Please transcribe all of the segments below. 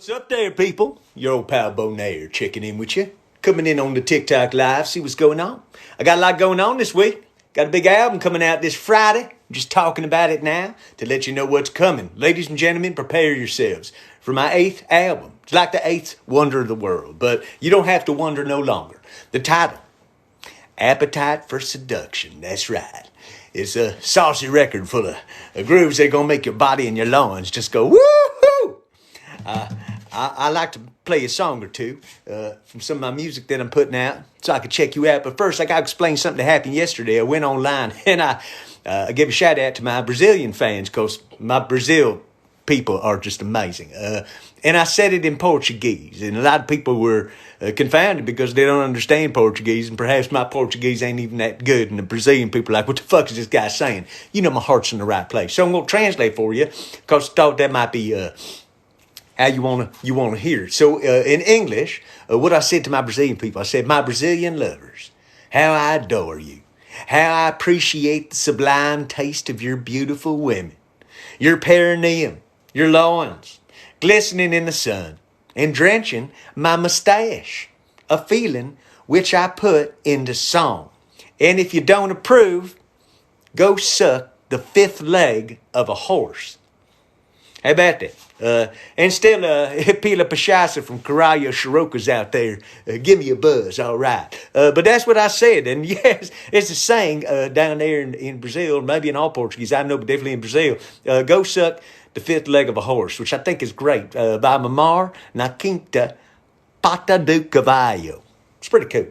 What's up there, people? Your old pal Beau Nair checking in with you. Coming in on the TikTok live, see what's going on. I got a lot going on this week. Got a big album coming out this Friday. I'm just talking about it now to let you know what's coming. Ladies and gentlemen, prepare yourselves for my 8th album. It's like the 8th wonder of the world, but you don't have to wonder no longer. The title, Appetite for Seduction. That's right. It's a saucy record full of grooves that are going to make your body and your loins just go woo-hoo! I like to play a song or two from some of my music that I'm putting out so I can check you out. But first, I got to explain something that happened yesterday. I went online and I gave a shout out to my Brazilian fans because my Brazil people are just amazing. And I said it in Portuguese, and a lot of people were confounded because they don't understand Portuguese, and perhaps my Portuguese ain't even that good, and the Brazilian people are like, what the fuck is this guy saying? You know my heart's in the right place. So I'm going to translate for you because I thought that might be how you want to hear it. So in English, what I said to my Brazilian people, I said, my Brazilian lovers, how I adore you, how I appreciate the sublime taste of your beautiful women, your perineum, your loins, glistening in the sun, and drenching my mustache, a feeling which I put into song. And if you don't approve, go suck the 5th leg of a horse. How about that? And still, Pila Pachasa from Caralho Chiroca's out there. Give me a buzz, all right. But that's what I said. And yes, it's a saying down there in Brazil, maybe in all Portuguese, I know, but definitely in Brazil. Go suck the 5th leg of a horse, which I think is great. By Mamar na Quinta Pata do Cavallo. It's pretty cool.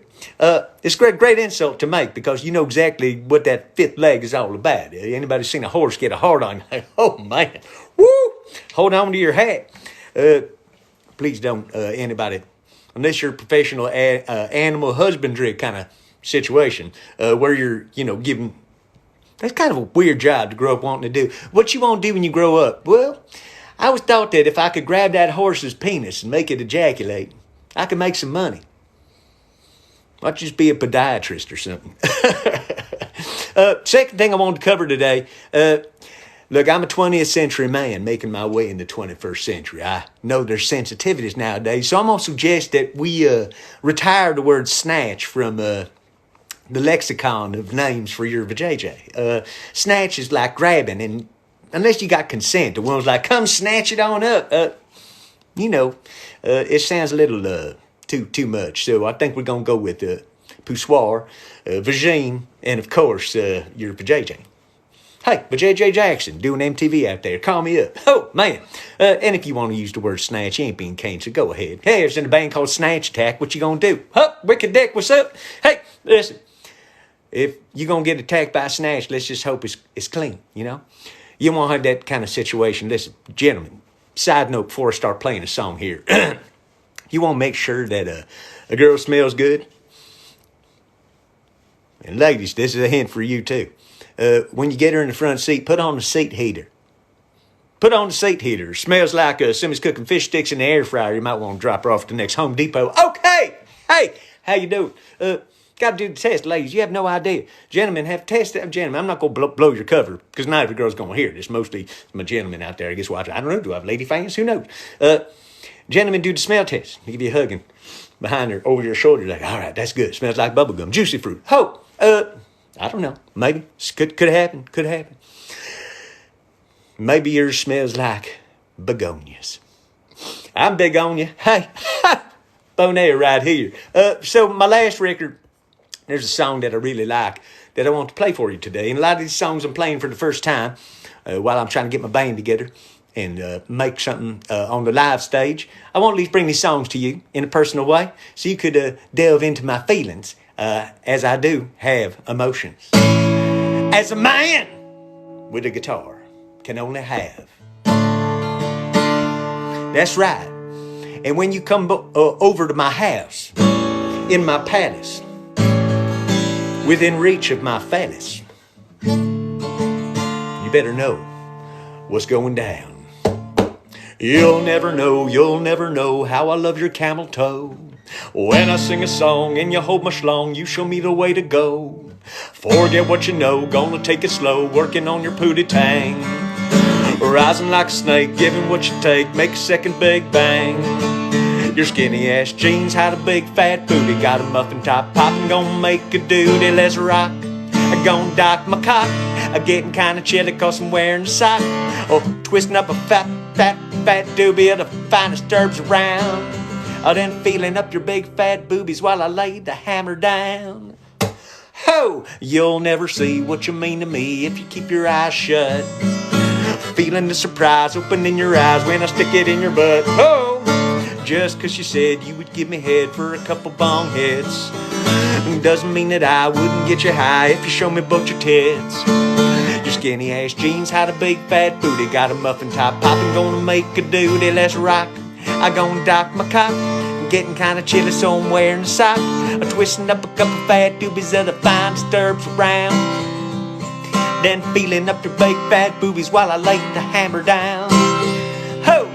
It's a great insult to make because you know exactly what that 5th leg is all about. Anybody seen a horse get a hard on? Oh, man. Woo! Hold on to your hat. Please don't, anybody, unless you're a professional animal husbandry kind of situation where you're, giving, that's kind of a weird job to grow up wanting to do. What you want to do when you grow up? Well, I always thought that if I could grab that horse's penis and make it ejaculate, I could make some money. I'd just be a podiatrist or something. Second thing I wanted to cover today, look, I'm a 20th century man making my way in the 21st century. I know there's sensitivities nowadays, so I'm going to suggest that we retire the word snatch from the lexicon of names for your vajayjay. Snatch is like grabbing, and unless you got consent, the one's like, come snatch it on up. It sounds a little too much, so I think we're going to go with poussoir, vagine, and of course, your vajayjay. Hey, but J.J. Jackson doing MTV out there. Call me up. Oh, man. And if you want to use the word snatch, you ain't being caned, so go ahead. Hey, it's in a band called Snatch Attack. What you gonna do? Huh? Wicked Dick, what's up? Hey, listen. If you're gonna get attacked by a snatch, let's just hope it's clean, You won't have that kind of situation. Listen, gentlemen, side note before I start playing a song here. You want to make sure that a girl smells good. And ladies, this is a hint for you too. When you get her in the front seat, put on the seat heater. Put on the seat heater. It smells like somebody's cooking fish sticks in the air fryer. You might want to drop her off at the next Home Depot. Okay! Hey, how you doing? Got to do the test, ladies. You have no idea. Gentlemen, have to test that. Gentlemen, I'm not going to blow your cover because not every girl's going to hear this. Mostly my gentlemen out there, I guess, watching. I don't know. Do I have lady fans? Who knows? Gentlemen, do the smell test. They give you a hugging behind her, over your shoulder. Like, all right, that's good. Smells like bubblegum. Juicy fruit. I don't know. Maybe. Could happen. Could happen. Maybe yours smells like begonias. I'm big on you. Hey, Beau Nair right here. So my last record, there's a song that I really like that I want to play for you today. And a lot of these songs I'm playing for the first time while I'm trying to get my band together and make something on the live stage. I want to at least bring these songs to you in a personal way so you could delve into my feelings as I do have emotions. As a man with a guitar can only have. That's right. And when you come over to my house, in my palace, within reach of my phallus, you better know what's going down. You'll never know how I love your camel toe. When I sing a song and you hold my schlong, you show me the way to go. Forget what you know, gonna take it slow, working on your pootie tang. rising like a snake, giving what you take, make a second big bang. Your skinny ass jeans had a big fat booty, got a muffin top poppin', gonna make a duty. Let's rock, I'm gonna dock my cock. I'm getting kinda chilly cause I'm wearing a sock. Oh, twisting up a fat doobie of the finest herbs around. Oh, then feeling up your big fat boobies while I lay the hammer down. Ho! You'll never see what you mean to me if you keep your eyes shut. Feeling the surprise opening your eyes when I stick it in your butt. Ho! Just cause you said you would give me head for a couple bong hits doesn't mean that I wouldn't get you high if you show me both your tits. Your skinny ass jeans had a big fat booty, got a muffin top poppin', gonna make a duty. Let's rock, I gonna dock my cock. I'm getting kinda chilly so I'm wearing a sock. I'm twisting up a couple fat doobies of the finest herbs around. Then feeling up your big fat boobies while I lay the hammer down. Ho!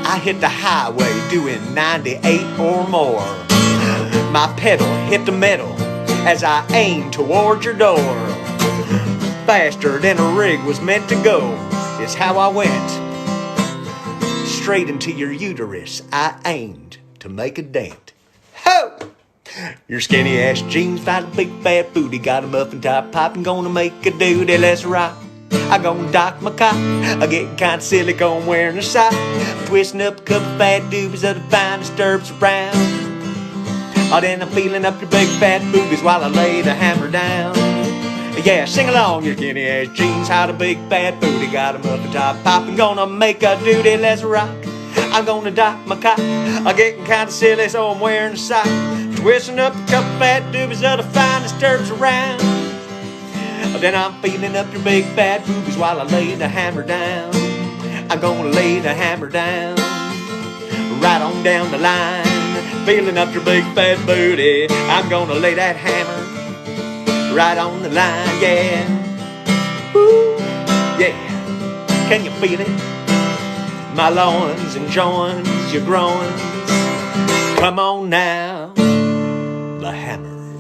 I hit the highway doing 98 or more. My pedal hit the metal as I aim toward your door. Faster than a rig was meant to go is how I went. Straight into your uterus I aimed to make a dent. Ho! Your skinny ass jeans find a big fat booty, got a muffin top poppin', gonna make a duty. Let's rock, I gonna dock my cock. I get kinda silly going wearing a sock. Twisting up a couple fat doobies of the finest herbs around. Oh, then I'm feeling up your big fat boobies while I lay the hammer down. Yeah, sing along, your skinny ass jeans had a big fat booty, got a muffin top poppin', gonna make a duty. Let's rock, I'm gonna dock my cock. I'm getting kinda silly so I'm wearing a sock. Twisting up a couple fat doobies of the finest herbs around. Then I'm feeling up your big fat boobies while I lay the hammer down. I'm gonna lay the hammer down, right on down the line. Feeling up your big fat booty, I'm gonna lay that hammer right on the line, yeah. Woo, yeah. Can you feel it? My loins and joins, your groins. Come on now, the hammer.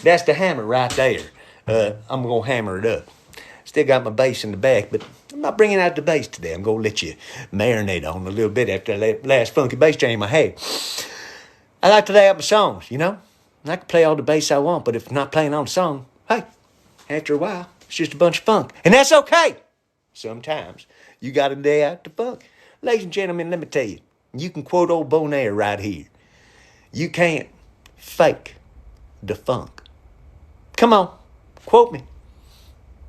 That's the hammer right there. I'm gonna hammer it up. Still got my bass in the back, but I'm not bringing out the bass today. I'm gonna let you marinate on a little bit after that last funky bass jam I had. I like to lay out my songs, you know? I can play all the bass I want, but if I'm not playing on the song, hey, after a while, it's just a bunch of funk. And that's okay. Sometimes you gotta lay out the funk. Ladies and gentlemen, let me tell you, you can quote old Beau Nair right here. You can't fake the funk. Come on, quote me.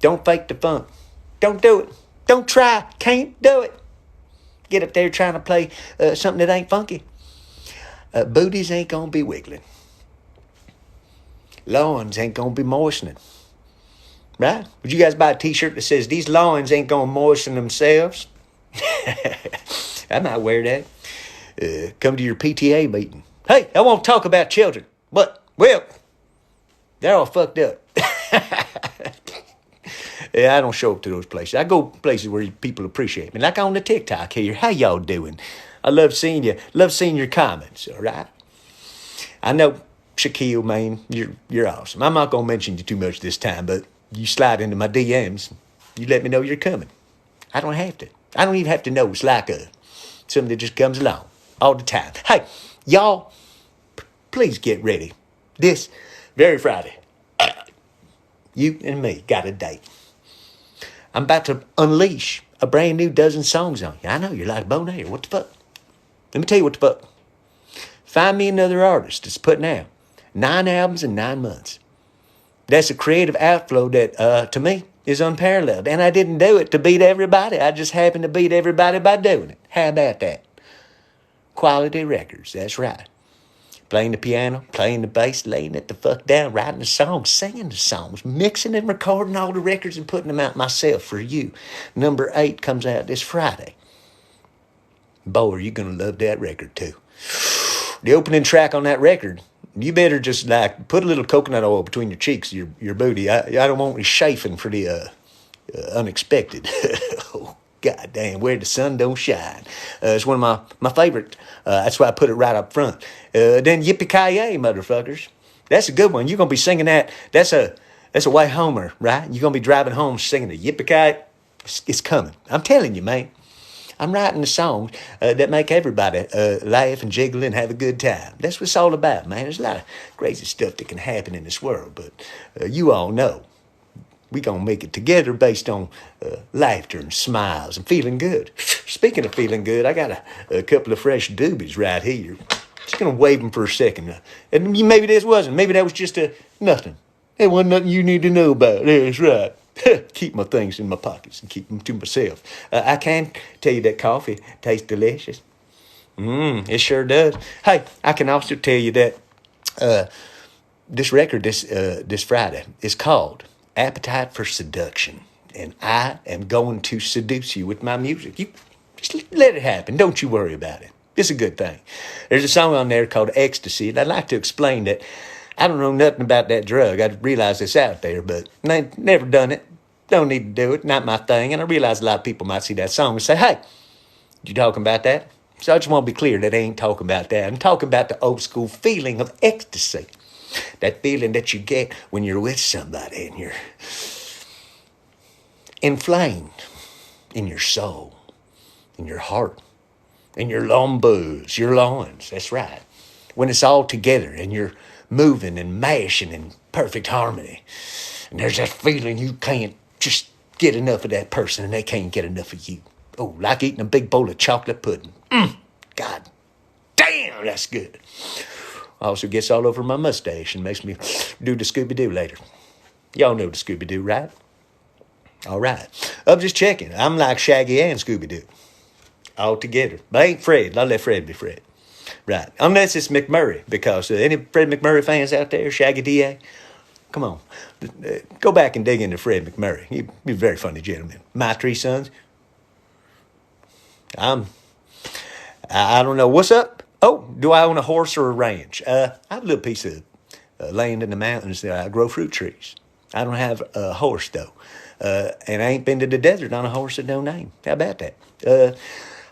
Don't fake the funk. Don't do it. Don't try. Can't do it. Get up there trying to play something that ain't funky. Booties ain't gonna be wiggling. Loins ain't gonna be moistening. Right? Would you guys buy a t-shirt that says, these loins ain't gonna moisten themselves? I might wear that. Come to your PTA meeting. Hey, I won't talk about children. But, well, they're all fucked up. Yeah, I don't show up to those places. I go places where people appreciate me. Like on the TikTok here. How y'all doing? I love seeing you. Love seeing your comments, all right? I know, Shaquille, man, you're awesome. I'm not going to mention you too much this time, but you slide into my DMs. You let me know you're coming. I don't have to. I don't even have to know. It's like something that just comes along all the time. Hey, y'all, please get ready. This very Friday, you and me got a date. I'm about to unleash a brand new dozen songs on you. I know, you're like, Beau Nair, what the fuck? Let me tell you what the fuck. Find me another artist that's putting out 9 albums in 9 months. That's a creative outflow that, to me, is unparalleled. And I didn't do it to beat everybody. I just happened to beat everybody by doing it. How about that? Quality records, that's right. Playing the piano, playing the bass, laying it the fuck down, writing the songs, singing the songs, mixing and recording all the records and putting them out myself for you. Number 8 comes out this Friday. Boy, are you going to love that record too. The opening track on that record, you better just like put a little coconut oil between your cheeks, your booty. I don't want any chafing for the unexpected. Oh, God damn, where the sun don't shine. It's one of my favorite. That's why I put it right up front. Then Yippee-Ki-Yay, motherfuckers. That's a good one. You're going to be singing that. That's a way homer, right? You're going to be driving home singing the Yippee-Ki-Yay. It's coming. I'm telling you, man. I'm writing the songs that make everybody laugh and jiggle and have a good time. That's what it's all about, man. There's a lot of crazy stuff that can happen in this world, but you all know we gonna make it together based on laughter and smiles and feeling good. Speaking of feeling good, I got a couple of fresh doobies right here. Just gonna wave them for a second. And maybe this wasn't. Maybe that was just nothing. It wasn't nothing you need to know about. That's right. Keep my things in my pockets and keep them to myself. I can tell you that coffee tastes delicious. It sure does. Hey, I can also tell you that this record this Friday is called Appetite for Seduction. And I am going to seduce you with my music. You just let it happen. Don't you worry about it. It's a good thing. There's a song on there called Ecstasy, and I'd like to explain that I don't know nothing about that drug. I realize it's out there, but I ain't never done it. Don't need to do it. Not my thing. And I realize a lot of people might see that song and say, hey, you talking about that? So I just want to be clear that I ain't talking about that. I'm talking about the old school feeling of ecstasy. That feeling that you get when you're with somebody and you're inflamed in your soul, in your heart, in your lombos, your loins. That's right. When it's all together and you're moving and mashing in perfect harmony. And there's that feeling you can't just get enough of that person and they can't get enough of you. Oh, like eating a big bowl of chocolate pudding. God damn, that's good. Also gets all over my mustache and makes me do the Scooby-Doo later. Y'all know the Scooby-Doo, right? All right. I'm just checking. I'm like Shaggy and Scooby-Doo. All together. But I ain't Fred. I'll let Fred be Fred. Right. Unless it's McMurray, because any Fred McMurray fans out there, Shaggy D.A., come on. Go back and dig into Fred McMurray. He's a very funny gentleman. My Three Sons. I don't know. What's up? Oh, do I own a horse or a ranch? I have a little piece of land in the mountains that I grow fruit trees. I don't have a horse, though. And I ain't been to the desert on a horse that don't name. How about that?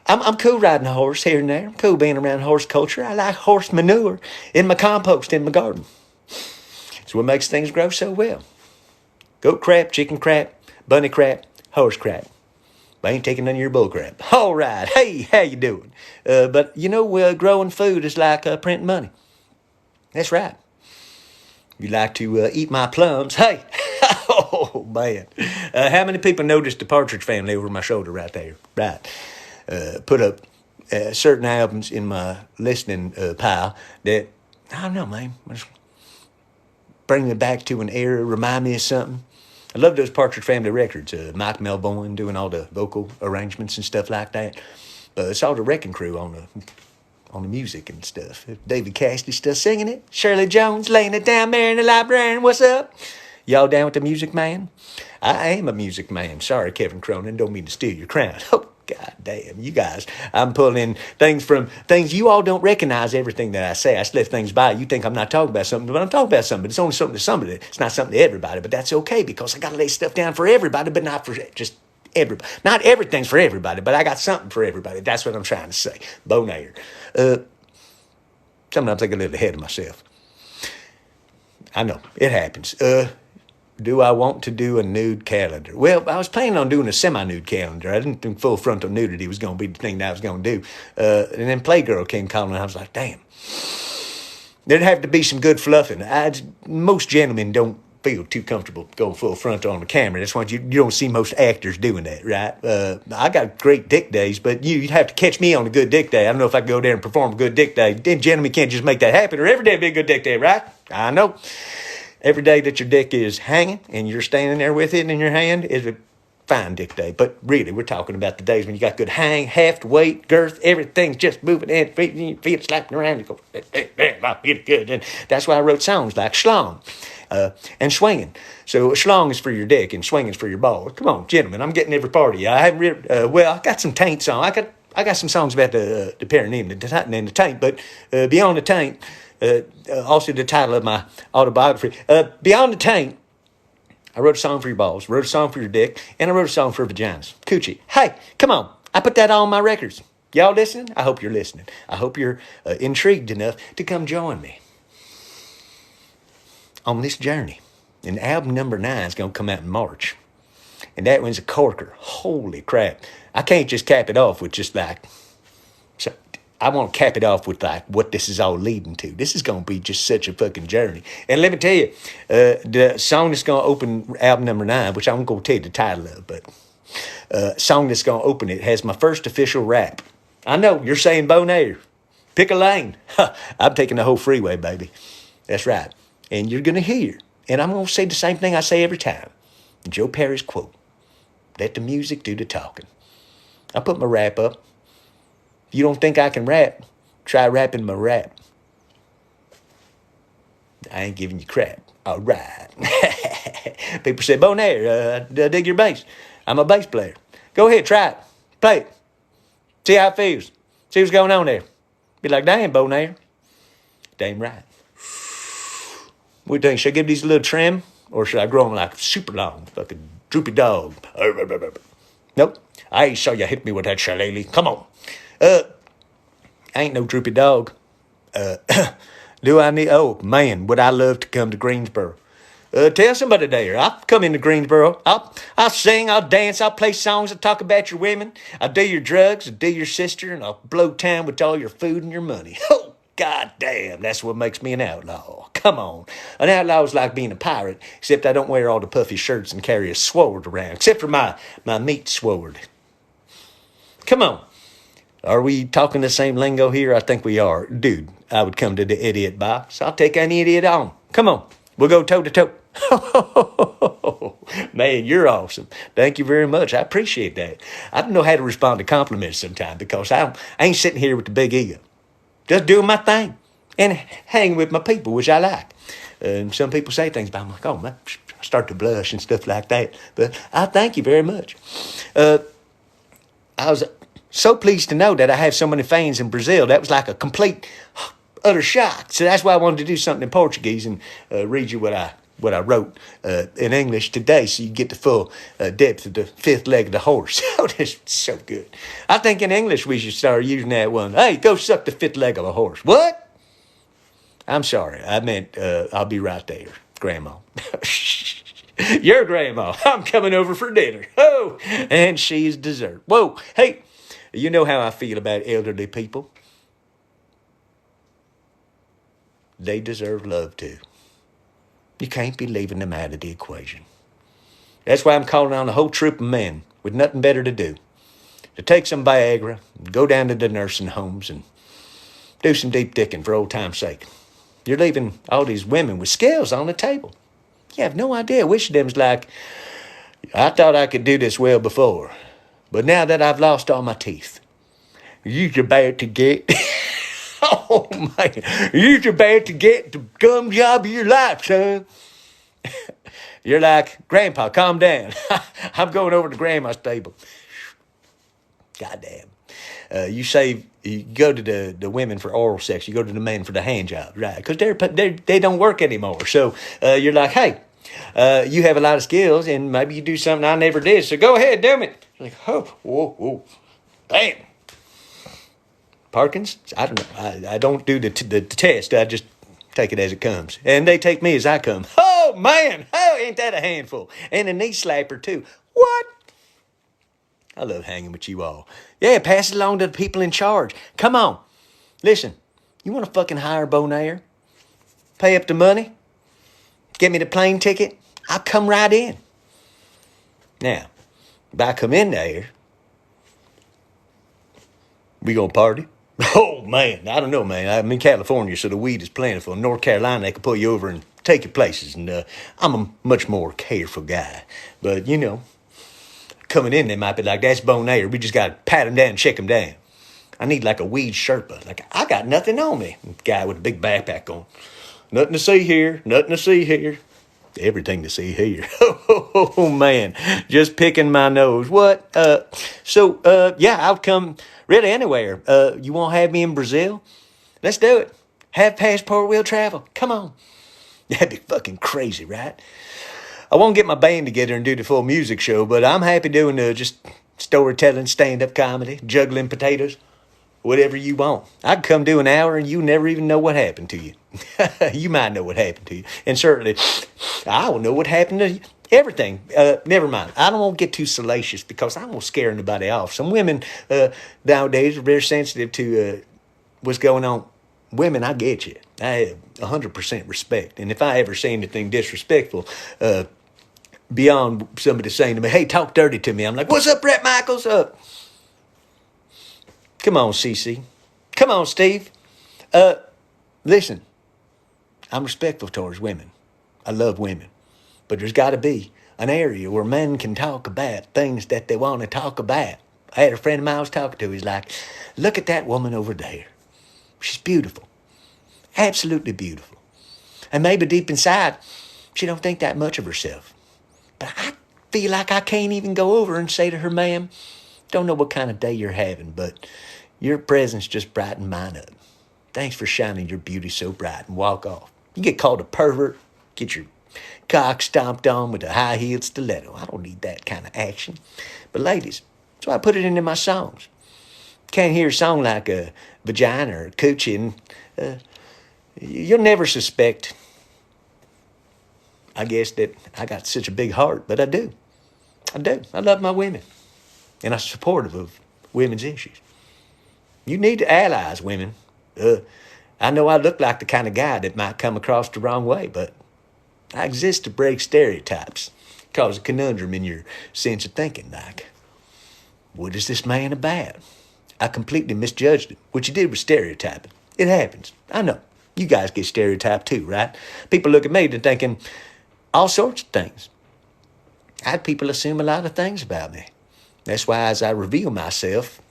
I'm cool riding a horse here and there. I'm cool being around horse culture. I like horse manure in my compost in my garden. It's what makes things grow so well. Goat crap, chicken crap, bunny crap, horse crap. I ain't taking none of your bull crap. All right. Hey, how you doing? But, growing food is like printing money. That's right. You like to eat my plums. Hey. Oh, man. How many people noticed the Partridge Family over my shoulder right there? Right. Put up certain albums in my listening pile that, I don't know, man. Bring me back to an era, remind me of something. I love those Partridge Family records. Mike Melbourne doing all the vocal arrangements and stuff like that. I saw the Wrecking Crew on the music and stuff. David Cassidy still singing it. Shirley Jones laying it down there in the library. What's up? Y'all down with the music man? I am a music man. Sorry, Kevin Cronin. Don't mean to steal your crown. Oh, God damn, you guys. I'm pulling in things from things you all don't recognize everything that I say. I slip things by. You think I'm not talking about something, but I'm talking about something. It's only something to somebody. It's not something to everybody, but that's okay because I got to lay stuff down for everybody, but not for just everybody. Not everything's for everybody, but I got something for everybody. That's what I'm trying to say. Beau Nair. Sometimes I get a little ahead of myself. I know. It happens. Do I want to do a nude calendar? Well, I was planning on doing a semi-nude calendar. I didn't think full frontal nudity was going to be the thing that I was going to do. And then Playgirl came calling, and I was like, damn. There'd have to be some good fluffing. Most gentlemen don't feel too comfortable going full frontal on the camera. That's why you don't see most actors doing that, right? I got great dick days, but you'd have to catch me on a good dick day. I don't know if I can go there and perform a good dick day. Then gentlemen can't just make that happen, or every day be a good dick day, right? I know. Every day that your dick is hanging and you're standing there with it in your hand is a fine dick day. But really, we're talking about the days when you got good hang, heft, weight, girth, everything's just moving in, feet slapping around. You go, I feel good. And that's why I wrote songs like Schlong and Swinging. So Schlong is for your dick and Swinging is for your balls. Come on, gentlemen, I'm getting every part of you. I haven't I got some taint songs. I got some songs about the perineum, the taint, but beyond the taint, also the title of my autobiography, Beyond the Taint, I wrote a song for your balls, wrote a song for your dick, and I wrote a song for vaginas. Coochie. Hey, come on. I put that all on my records. Y'all listening? I hope you're listening. I hope you're intrigued enough to come join me on this journey. And album number 9 is going to come out in March. and that one's a corker. Holy crap. I can't just cap it off with just like, so I want to cap it off with like what this is all leading to. This is going to be just such a fucking journey. And let me tell you, the song that's going to open album number 9, which I'm going to tell you the title of, but song that's going to open it has my first official rap. I know, you're saying Beau Nair. Pick a lane. I'm taking the whole freeway, baby. That's right. And you're going to hear, and I'm going to say the same thing I say every time. Joe Perry's quote, let the music do the talking. I put my rap up. If you don't think I can rap, try rapping my rap. I ain't giving you crap. All right. People say, Beau Nair, dig your bass. I'm a bass player. Go ahead, try it. Play it. See how it feels. See what's going on there. Be like, damn, Beau Nair. Damn right. What do you think? Should I give these a little trim? Or should I grow them like super long? Fucking droopy dog. Nope. I saw you hit me with that shillelagh. Come on. I ain't no droopy dog. Do I need... Oh, man, would I love to come to Greensboro. Tell somebody there. I'll come into Greensboro. I'll sing, I'll dance, I'll play songs, I'll talk about your women. I'll do your drugs, I'll do your sister, and I'll blow town with all your food and your money. Oh, god damn, that's what makes me an outlaw. Come on. An outlaw is like being a pirate, except I don't wear all the puffy shirts and carry a sword around, except for my meat sword. Come on. Are we talking the same lingo here? I think we are. Dude, I would come to the idiot box. I'll take any idiot on. Come on. We'll go toe to toe. Man, you're awesome. Thank you very much. I appreciate that. I don't know how to respond to compliments sometimes because I ain't sitting here with the big ego. Just doing my thing and hanging with my people, which I like. And some people say things about, I'm like, oh, man, I start to blush and stuff like that. But I thank you very much. I was so pleased to know that I have so many fans in Brazil. That was like a complete, utter shock. So that's why I wanted to do something in Portuguese and read you what I wrote in English today, so you get the full depth of the fifth leg of the horse. Oh, that's so good. I think in English we should start using that one. Hey, go suck the fifth leg of a horse. What? I'm sorry. I meant I'll be right there, Grandma. Your grandma. I'm coming over for dinner. Oh, and she's dessert. Whoa. Hey, you know how I feel about elderly people. They deserve love too. You can't be leaving them out of the equation. That's why I'm calling on the whole troop of men with nothing better to do. To take some Viagra, go down to the nursing homes and do some deep dicking for old time's sake. You're leaving all these women with scales on the table. You have no idea which of them's like, I thought I could do this well before, but now that I've lost all my teeth, you're about to get... Oh, man, you're about to get the gum job of your life, son. You're like, Grandpa, calm down. I'm going over to Grandma's table. Goddamn. You go to the women for oral sex. You go to the men for the hand job, right? Because they don't work anymore. So you're like, hey, you have a lot of skills, and maybe you do something I never did. So go ahead, do it. Like, oh, whoa, damn. Parkins? I don't know. I don't do the test. I just take it as it comes. And they take me as I come. Oh, man. Oh, ain't that a handful? And a knee slapper, too. What? I love hanging with you all. Yeah, pass it along to the people in charge. Come on. Listen, you want to fucking hire Beau Nair? Pay up the money? Get me the plane ticket? I'll come right in. Now, if I come in there, we gonna party? Oh, man, I don't know, man. I'm in California, so the weed is plentiful. In North Carolina, they can pull you over and take you places, and I'm a much more careful guy. But, you know, coming in, they might be like, that's Beau Nair. We just got to pat him down, check him down. I need like a weed Sherpa. Like, I got nothing on me. Guy with a big backpack on. Nothing to see here, nothing to see here. Everything to see here. Oh, man, just picking my nose. What? Yeah, I'll come really anywhere. You won't have me in Brazil? Let's do it. Have passport, we'll travel. Come on. That'd be fucking crazy, right? I won't get my band together and do the full music show, but I'm happy doing just storytelling, stand-up comedy, juggling potatoes, whatever you want. I can come do an hour and you never even know what happened to you. You might know what happened to you. And certainly, I will know what happened to Everything. Never mind. I don't want to get too salacious because I won't scare anybody off. Some women nowadays are very sensitive to what's going on. Women, I get you. I have 100% respect. And if I ever say anything disrespectful, beyond somebody saying to me, hey, talk dirty to me, I'm like, what's up, Brett Michaels? Come on, CC. Come on, Steve. Listen, I'm respectful towards women. I love women. But there's got to be an area where men can talk about things that they want to talk about. I had a friend of mine I was talking to. He's like, look at that woman over there. She's beautiful. Absolutely beautiful. And maybe deep inside, she don't think that much of herself. But I feel like I can't even go over and say to her, ma'am, don't know what kind of day you're having, but your presence just brightened mine up. Thanks for shining your beauty so bright, and walk off. You get called a pervert, get your cock stomped on with a high-heeled stiletto. I don't need that kind of action. But ladies, so I put it into my songs. Can't hear a song like a vagina or coochie, and you'll never suspect, I guess, that I got such a big heart, but I do. I do. I love my women, and I'm supportive of women's issues. You need allies, women. I know I look like the kind of guy that might come across the wrong way, but I exist to break stereotypes, cause a conundrum in your sense of thinking, like, what is this man about? I completely misjudged him, which you did with stereotyping. It happens. I know. You guys get stereotyped too, right? People look at me and thinking all sorts of things. I had people assume a lot of things about me. That's why as I reveal myself,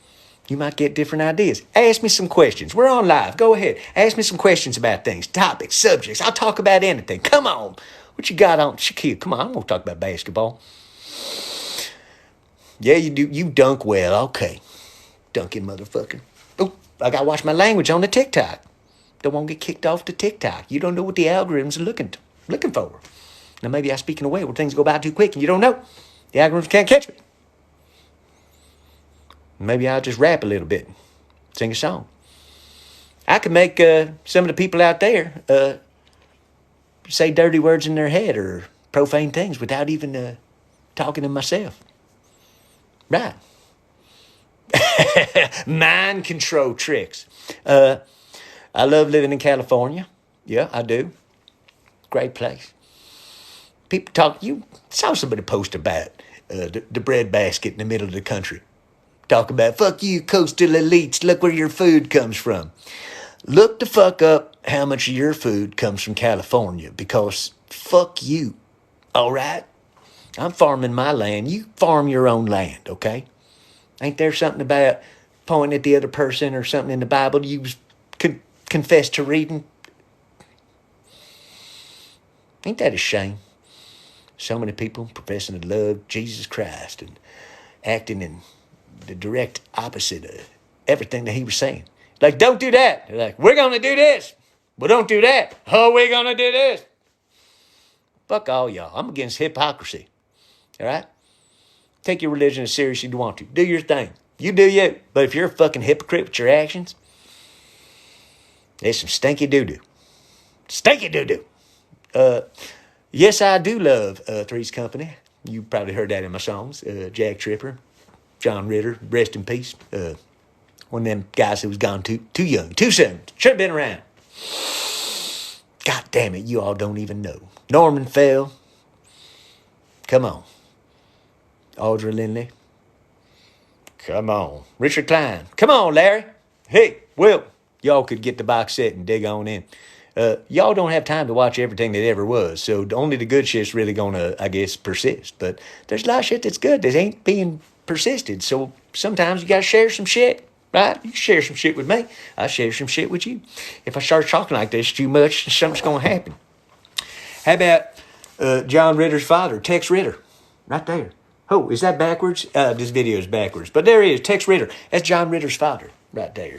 you might get different ideas. Ask me some questions. We're on live. Go ahead. Ask me some questions about things, topics, subjects. I'll talk about anything. Come on. What you got on? Shaquille, come on. I'm going to talk about basketball. Yeah, you do. You dunk well. Okay. Dunking motherfucker. Oh, I got to watch my language on the TikTok. Don't want to get kicked off the TikTok. You don't know what the algorithms are looking for. Now, maybe I speak in a way where things go by too quick and you don't know. The algorithms can't catch me. Maybe I'll just rap a little bit, sing a song. I could make some of the people out there say dirty words in their head or profane things without even talking to myself. Right. Mind control tricks. I love living in California. Yeah, I do. Great place. People talk. You saw somebody post about the bread basket in the middle of the country. Talk about, fuck you, coastal elites. Look where your food comes from. Look the fuck up how much of your food comes from California, because fuck you. All right? I'm farming my land. You farm your own land, okay? Ain't there something about pointing at the other person or something in the Bible you confess to reading? Ain't that a shame? So many people professing to love Jesus Christ and acting in the direct opposite of everything that he was saying. Like, don't do that. They're like, we're going to do this. Well, don't do that. Oh, we're going to do this. Fuck all y'all. I'm against hypocrisy. All right? Take your religion as seriously as you want to. Do your thing. You do you. But if you're a fucking hypocrite with your actions, there's some stinky doo-doo. Stinky doo-doo. Yes, I do love Three's Company. You probably heard that in my songs. Jack Tripper, John Ritter, rest in peace. One of them guys who was gone too young, too soon. Should have been around. God damn it, you all don't even know. Norman Fell. Come on. Audra Lindley. Come on. Richard Klein. Come on, Larry. Hey, Will. Y'all could get the box set and dig on in. Y'all don't have time to watch everything that ever was, so only the good shit's really gonna, I guess, persist. But there's a lot of shit that's good that ain't being persisted, so sometimes you gotta share some shit, right? You can share some shit with me. I'll share some shit with you. If I start talking like this too much, something's gonna happen. How about John Ritter's father, Tex Ritter? Right there. Oh, is that backwards? This video is backwards. But there he is, Tex Ritter. That's John Ritter's father, right there.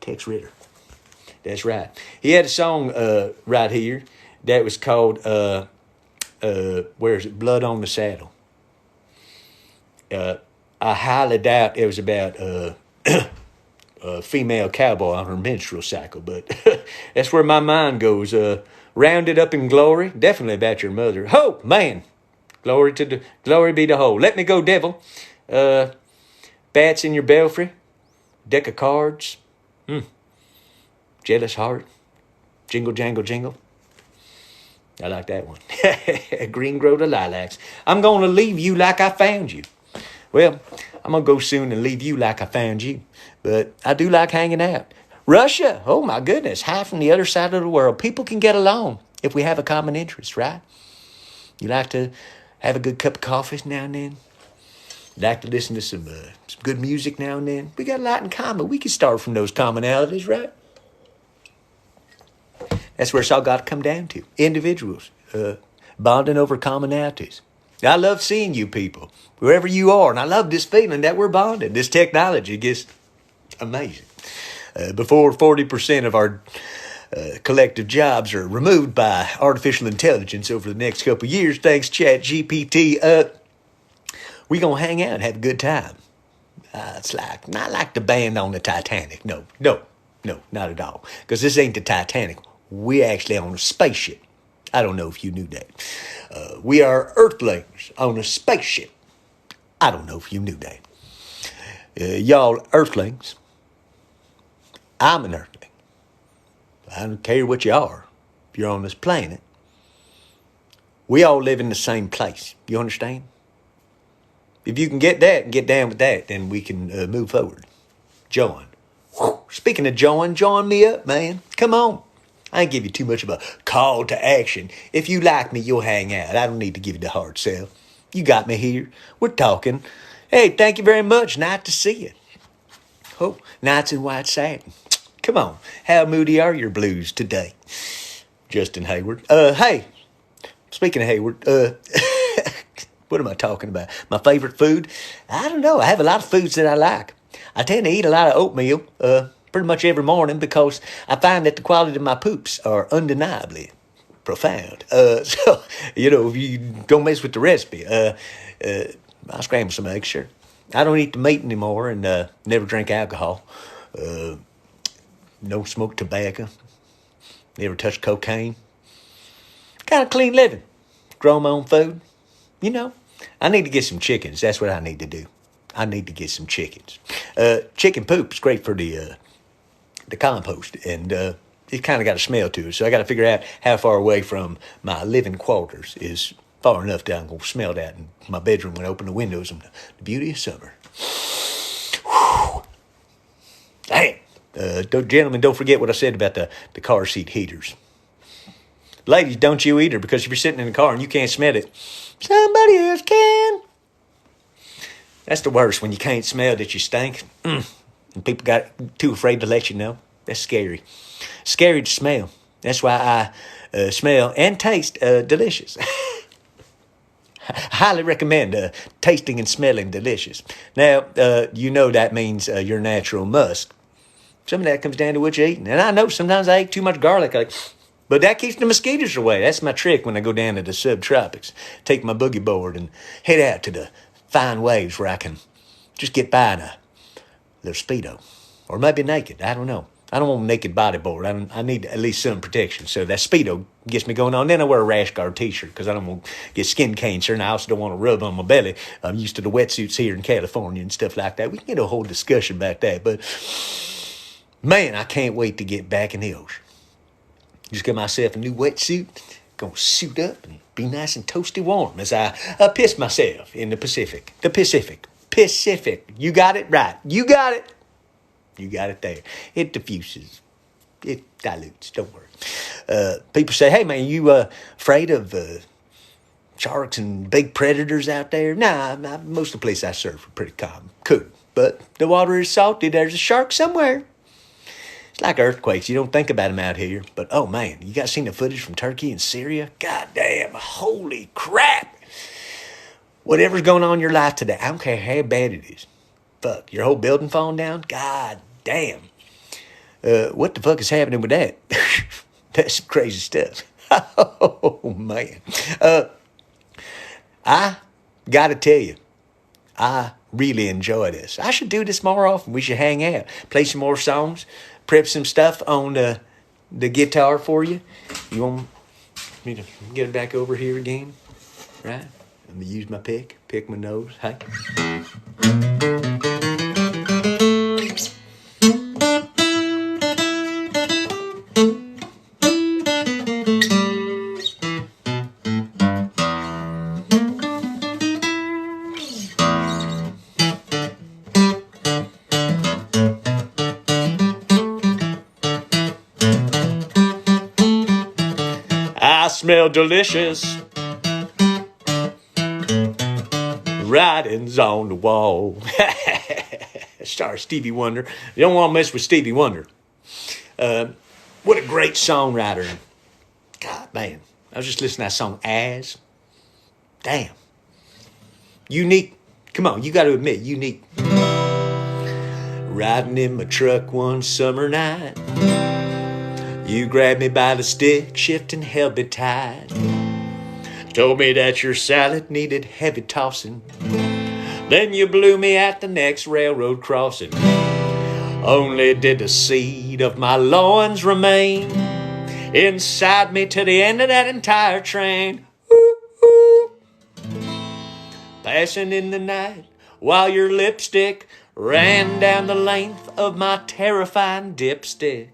Tex Ritter. That's right. He had a song right here that was called, where is it? Blood on the Saddle. I highly doubt it was about, a female cowboy on her menstrual cycle, but that's where my mind goes. Rounded up in glory, definitely about your mother. Ho, man, glory be to ho. Let me go, devil. Bats in your belfry, deck of cards, jealous heart, jingle jangle jingle. I like that one. Green grove of lilacs. I'm going to leave you like I found you. Well, I'm going to go soon and leave you like I found you. But I do like hanging out. Russia, oh my goodness, half from the other side of the world. People can get along if we have a common interest, right? You like to have a good cup of coffee now and then? You like to listen to some good music now and then? We got a lot in common. We can start from those commonalities, right? That's where it's all got to come down to. Individuals bonding over commonalities. I love seeing you people, wherever you are, and I love this feeling that we're bonded. This technology gets amazing. Before 40% of our collective jobs are removed by artificial intelligence over the next couple of years, thanks Chat GPT, we're going to hang out and have a good time. It's like, not like the band on the Titanic. No, not at all. Because this ain't the Titanic. We're actually on a spaceship. I don't know if you knew that. We are Earthlings on a spaceship. I don't know if you knew that. Y'all Earthlings. I'm an Earthling. I don't care what you are. If you're on this planet, we all live in the same place. You understand? If you can get that and get down with that, then we can move forward. Join. Speaking of join me up, man. Come on. I ain't give you too much of a call to action. If you like me, you'll hang out. I don't need to give you the hard sell. You got me here. We're talking. Hey, thank you very much. Nice to see you. Oh, nights in white satin. Come on. How moody are your blues today? Justin Hayward. Hey, speaking of Hayward, what am I talking about? My favorite food? I don't know. I have a lot of foods that I like. I tend to eat a lot of oatmeal, pretty much every morning because I find that the quality of my poops are undeniably profound. So, if you don't mess with the recipe, I'll scramble some eggs, sure. I don't eat the meat anymore and never drink alcohol. No smoke tobacco. Never touch cocaine. Kind of clean living. Grow my own food. I need to get some chickens. That's what I need to do. I need to get some chickens. Chicken poop's great for the compost, and it kind of got a smell to it. So I got to figure out how far away from my living quarters is far enough that I'm going to smell that in my bedroom when I open the windows and the beauty of summer. Whew. Damn. Gentlemen, don't forget what I said about the car seat heaters. Ladies, don't you either, because if you're sitting in the car and you can't smell it, somebody else can. That's the worst, when you can't smell that you stink. And people got too afraid to let you know. That's scary. Scary to smell. That's why I smell and taste delicious. Highly recommend tasting and smelling delicious. Now, that means your natural musk. Some of that comes down to what you're eating. And I know sometimes I eat too much garlic, but that keeps the mosquitoes away. That's my trick when I go down to the subtropics. Take my boogie board and head out to the fine waves where I can just get by in a little Speedo. Or maybe naked. I don't know. I don't want a naked bodyboard. I need at least some protection. So that Speedo gets me going on. Then I wear a rash guard t-shirt because I don't want to get skin cancer, and I also don't want to rub on my belly. I'm used to the wetsuits here in California and stuff like that. We can get a whole discussion about that. But, man, I can't wait to get back in the ocean. Just get myself a new wetsuit. Gonna suit up and be nice and toasty warm as I piss myself in the Pacific. The Pacific. You got it right. You got it. You got it there. It diffuses. It dilutes. Don't worry. People say, hey, man, you afraid of sharks and big predators out there? Nah, most of the places I surf are pretty calm. Cool. But the water is salty. There's a shark somewhere. It's like earthquakes. You don't think about them out here. But, oh, man, you guys seen the footage from Turkey and Syria? God damn, holy crap. Whatever's going on in your life today, I don't care how bad it is. Fuck, your whole building falling down? God damn. What the fuck is happening with that? That's some crazy stuff. Oh, man. I got to tell you, I really enjoy this. I should do this more often. We should hang out, play some more songs, prep some stuff on the guitar for you. You want me to get it back over here again? Right? I'm going to use my pick my nose. Hey. I smell delicious. Writings on the wall. Star Stevie Wonder. You don't want to mess with Stevie Wonder. What a great songwriter. God, man. I was just listening to that song, As. Damn. Unique. Come on, you got to admit, unique. Riding in my truck one summer night. You grabbed me by the stick, shifting held me tight. Told me that your salad needed heavy tossing. Then you blew me at the next railroad crossing. Only did the seed of my loins remain inside me to the end of that entire train. Ooh, ooh. Passing in the night while your lipstick ran down the length of my terrifying dipstick.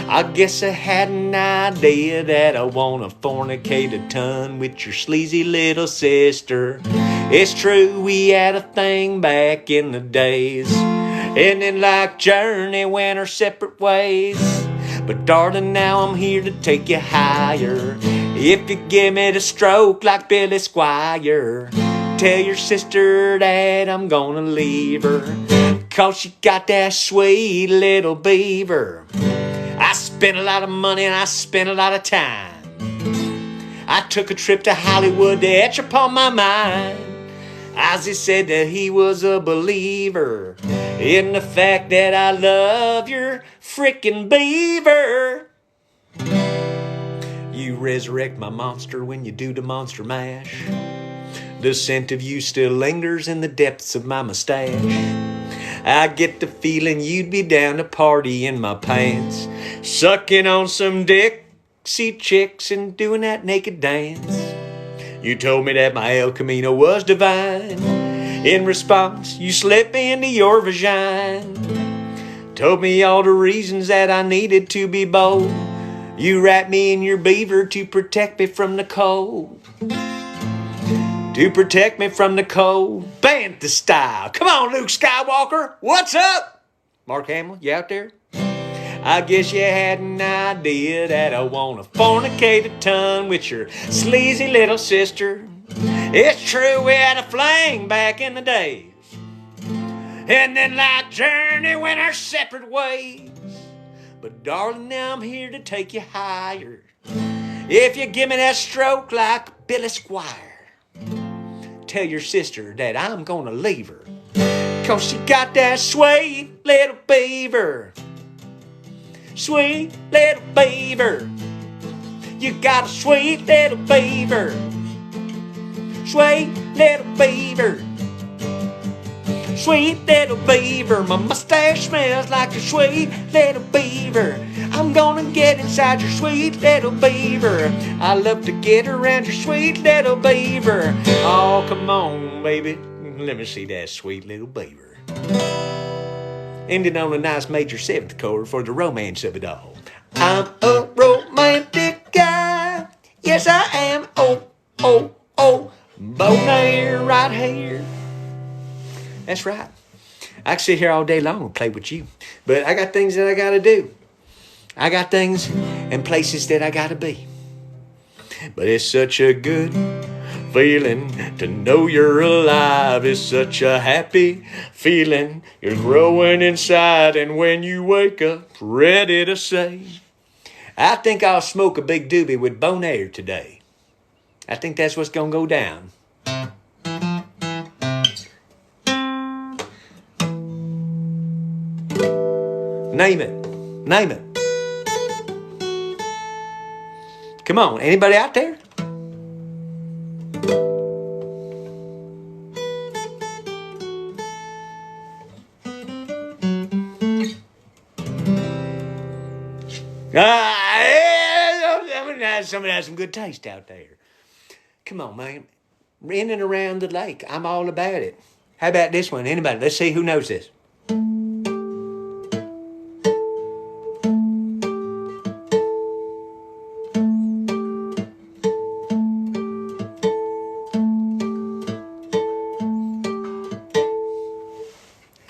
I guess I had an idea that I want to fornicate a ton with your sleazy little sister. It's true, we had a thing back in the days. Ending like Journey went our separate ways. But darling, now I'm here to take you higher. If you give me the stroke like Billy Squire, tell your sister that I'm gonna leave her, 'cause she got that sweet little beaver. I spent a lot of money and I spent a lot of time. I took a trip to Hollywood to etch upon my mind. Ozzy said that he was a believer in the fact that I love your frickin' beaver. You resurrect my monster when you do the monster mash. The scent of you still lingers in the depths of my mustache. I get the feeling you'd be down to party in my pants, sucking on some Dixie chicks and doing that naked dance. You told me that my El Camino was divine. In response, you slipped me into your vagina. Told me all the reasons that I needed to be bold. You wrapped me in your beaver to protect me from the cold. To protect me from the cold. Bantha style. Come on, Luke Skywalker. What's up? Mark Hamill, you out there? I guess you had an idea that I want to fornicate a ton with your sleazy little sister. It's true, we had a fling back in the days. And then like Journey went our separate ways. But darling, now I'm here to take you higher. If you give me that stroke like Billy Squire, tell your sister that I'm gonna leave her, 'cause she got that sweet little beaver. Sweet little beaver. You got a sweet little beaver. Sweet little beaver. Sweet little beaver. My mustache smells like a sweet little beaver. I'm gonna get inside your sweet little beaver. I love to get around your sweet little beaver. Oh, come on, baby. Let me see that sweet little beaver. Ending on a nice major seventh chord for the romance of it all. I'm a romantic guy. Yes, I am. Oh, oh, oh. Beau Nair right here. That's right. I can sit here all day long and play with you. But I got things that I got to do. I got things and places that I got to be. But it's such a good feeling to know you're alive. It's such a happy feeling. You're growing inside. And when you wake up, ready to say, I think I'll smoke a big doobie with Beau Nair today. I think that's what's going to go down. Name it. Name it. Come on, anybody out there? Somebody has some good taste out there. Come on, man. In and around the lake. I'm all about it. How about this one? Anybody? Let's see who knows this.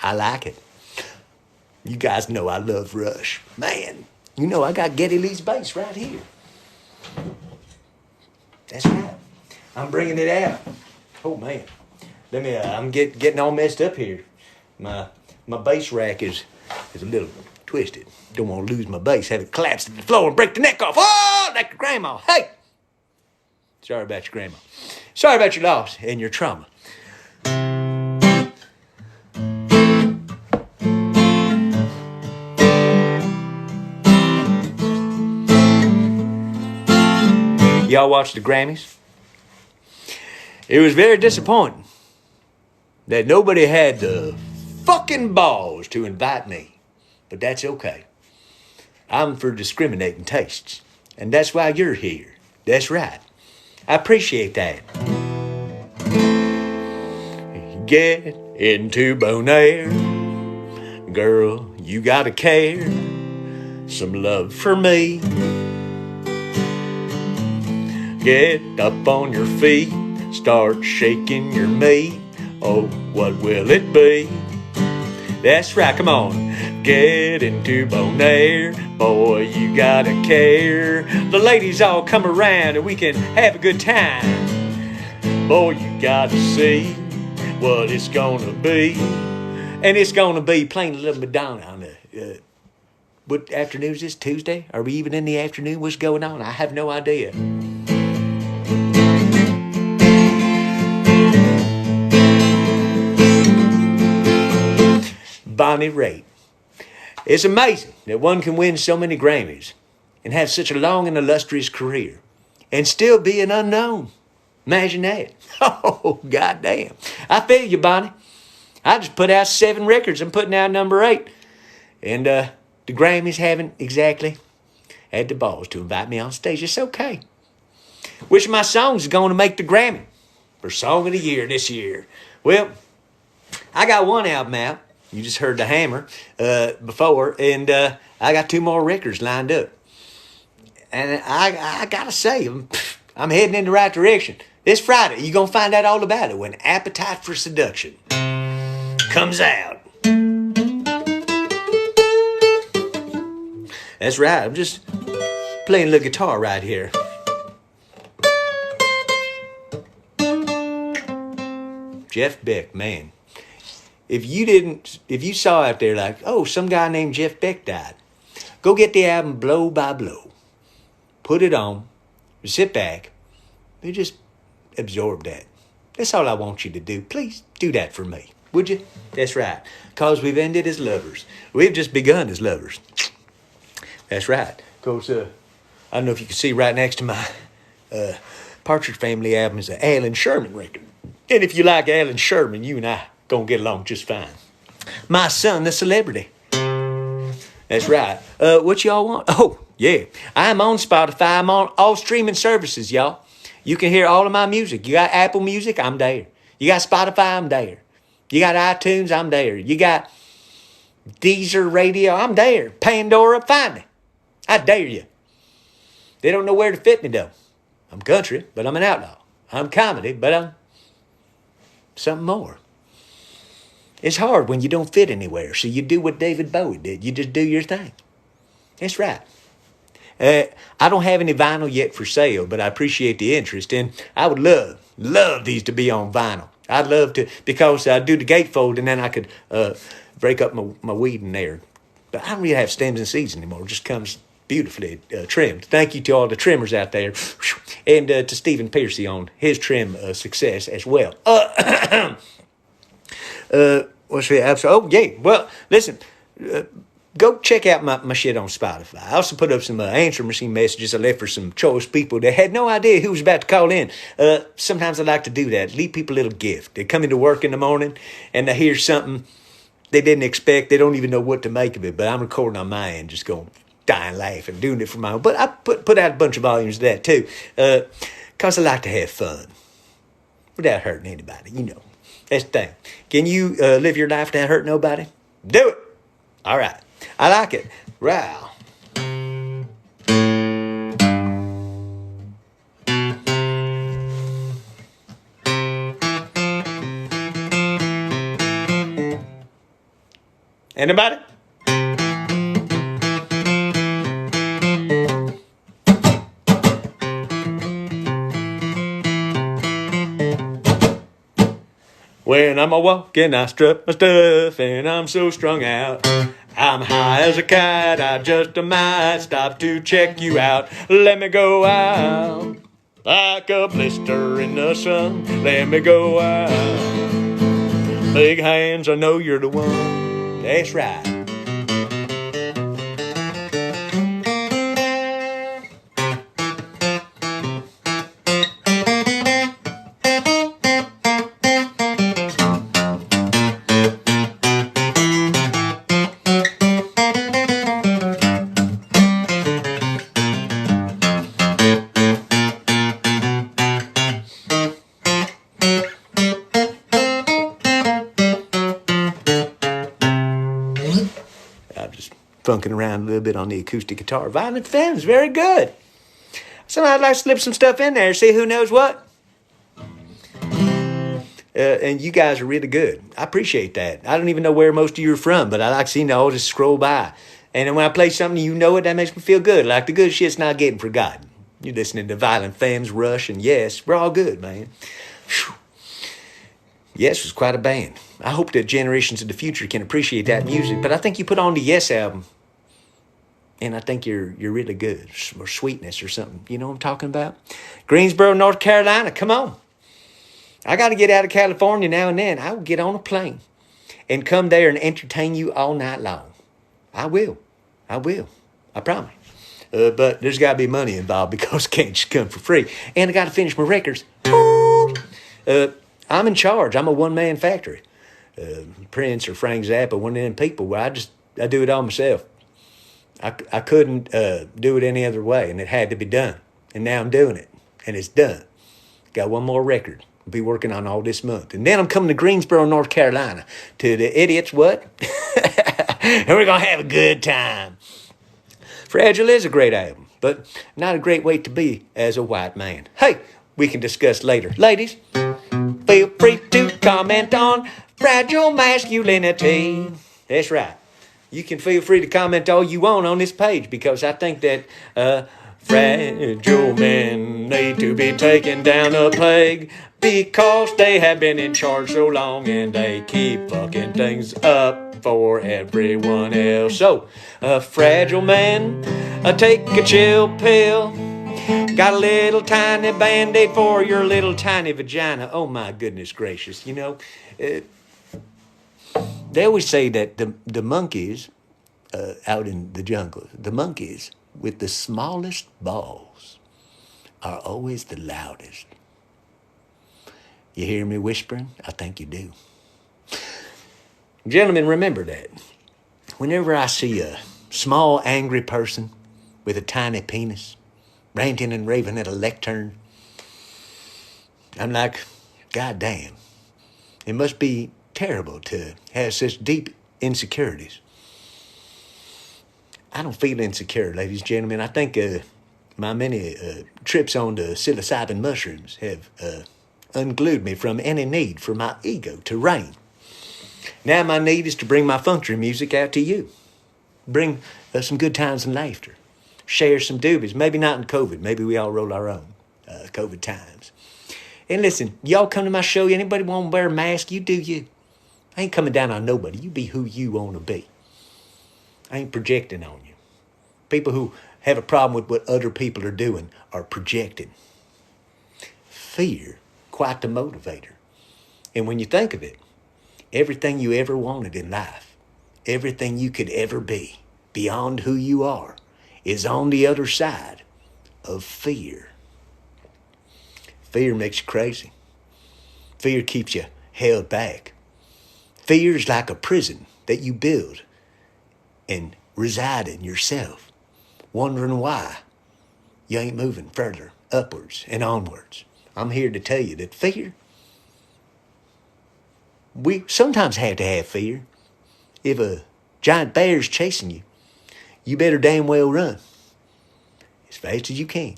I like it. You guys know I love Rush. Man, you know I got Geddy Lee's bass right here. That's right. I'm bringing it out. Oh, man. Let me, I'm getting all messed up here. My bass rack is a little twisted. Don't want to lose my bass, have it collapse to the floor and break the neck off. Oh, like your grandma. Hey! Sorry about your grandma. Sorry about your loss and your trauma. Y'all watched the Grammys? It was very disappointing that nobody had the fucking balls to invite me. But that's okay. I'm for discriminating tastes. And that's why you're here. That's right. I appreciate that. Get into Beau Nair. Girl, you gotta care. Some love for me. Get up on your feet, start shaking your meat. Oh, what will it be? That's right, come on. Get into Beau Nair, boy, you gotta care. The ladies all come around and we can have a good time. Boy, you gotta see what it's gonna be. And it's gonna be playing a little Madonna on the, what afternoon is this, Tuesday? Are we even in the afternoon? What's going on? I have no idea. Bonnie Raitt. It's amazing that one can win so many Grammys and have such a long and illustrious career and still be an unknown. Imagine that. Oh, goddamn. I feel you, Bonnie. I just put out 7 records. I'm putting out number 8. And the Grammys haven't exactly had the balls to invite me on stage. It's okay. Which of my songs is going to make the Grammy for Song of the Year this year? Well, I got one album out. You just heard The Hammer before, and I got 2 more records lined up. And I got to say, I'm heading in the right direction. This Friday, you're going to find out all about it when Appetite for Seduction comes out. That's right, I'm just playing a little guitar right here. Jeff Beck, man. If you saw out there like, oh, some guy named Jeff Beck died, go get the album Blow by Blow. Put it on, sit back, and just absorb that. That's all I want you to do. Please do that for me, would you? That's right, because we've ended as lovers. We've just begun as lovers. That's right, because I don't know if you can see right next to my Partridge Family album is an Alan Sherman record. And if you like Alan Sherman, you and I gonna get along just fine. My Son, the Celebrity. That's right. What y'all want? Oh, yeah. I'm on Spotify. I'm on all streaming services, y'all. You can hear all of my music. You got Apple Music? I'm there. You got Spotify? I'm there. You got iTunes? I'm there. You got Deezer Radio? I'm there. Pandora? Find me. I dare you. They don't know where to fit me, though. I'm country, but I'm an outlaw. I'm comedy, but I'm something more. It's hard when you don't fit anywhere, so you do what David Bowie did. You just do your thing. That's right. I don't have any vinyl yet for sale, but I appreciate the interest, and I would love these to be on vinyl. I'd love to, because I do the gatefold, and then I could break up my weed in there. But I don't really have stems and seeds anymore. It just comes beautifully trimmed. Thank you to all the trimmers out there, and to Stephen Piercy on his trim success as well. What's the episode? Oh, yeah. Well, listen, go check out my shit on Spotify. I also put up some answer machine messages I left for some choice people that had no idea who was about to call in. Sometimes I like to do that. Leave people a little gift. They come into work in the morning and they hear something they didn't expect. They don't even know what to make of it, but I'm recording on my end, just going, dying laughing, doing it for my own. But I put out a bunch of volumes of that too, because I like to have fun without hurting anybody. You know, that's the thing. Can you live your life without hurting nobody? Do it. All right. I like it. Wow. Anybody? When I'm a walking, I strut my stuff, and I'm so strung out. I'm high as a kite, I just might stop to check you out. Let me go out, like a blister in the sun. Let me go out. Big hands, I know you're the one. That's right. Funking around a little bit on the acoustic guitar. Violent Femmes, very good. Sometimes I'd like to slip some stuff in there, see who knows what. And you guys are really good. I appreciate that. I don't even know where most of you are from, but I like seeing it all just scroll by. And then when I play something, you know it, that makes me feel good. Like the good shit's not getting forgotten. You're listening to Violent Femmes, Rush, and Yes. We're all good, man. Whew. Yes was quite a band. I hope that generations of the future can appreciate that music. But I think you put on the Yes album, and I think you're really good. Or Sweetness or something. You know what I'm talking about? Greensboro, North Carolina. Come on. I got to get out of California now and then. I will get on a plane and come there and entertain you all night long. I will. I promise. But there's got to be money involved because it can't just come for free. And I got to finish my records. I'm in charge. I'm a one-man factory. Prince or Frank Zappa, one of them people where I do it all myself. I couldn't do it any other way, and it had to be done. And now I'm doing it, and it's done. Got one more record. I'll be working on all this month. And then I'm coming to Greensboro, North Carolina, to the Idiots, what? And we're going to have a good time. Fragile is a great album, but not a great way to be as a white man. Hey, we can discuss later. Ladies, feel free to comment on fragile masculinity. That's right. You can feel free to comment all you want on this page because I think that fragile men need to be taken down a peg because they have been in charge so long and they keep fucking things up for everyone else. So, fragile man, take a chill pill. Got a little tiny Band-Aid for your little tiny vagina. Oh my goodness gracious. You know, they always say that the monkeys out in the jungle, the monkeys with the smallest balls are always the loudest. You hear me whispering? I think you do. Gentlemen, remember that. Whenever I see a small, angry person with a tiny penis ranting and raving at a lectern, I'm like, God damn, it must be terrible to have such deep insecurities. I don't feel insecure, ladies and gentlemen. I think my many trips on the psilocybin mushrooms have unglued me from any need for my ego to reign. Now my need is to bring my funky music out to you. Bring some good times and laughter. Share some doobies. Maybe not in COVID. Maybe we all roll our own COVID times. And listen, y'all come to my show. Anybody want to wear a mask? You do you. I ain't coming down on nobody. You be who you want to be. I ain't projecting on you. People who have a problem with what other people are doing are projecting. Fear, quite the motivator. And when you think of it, everything you ever wanted in life, everything you could ever be, beyond who you are, is on the other side of fear. Fear makes you crazy. Fear keeps you held back. Fear is like a prison that you build and reside in yourself. wondering why you ain't moving further upwards and onwards. I'm here to tell you that fear, we sometimes have to have fear. If a giant bear's chasing you, you better damn well run as fast as you can.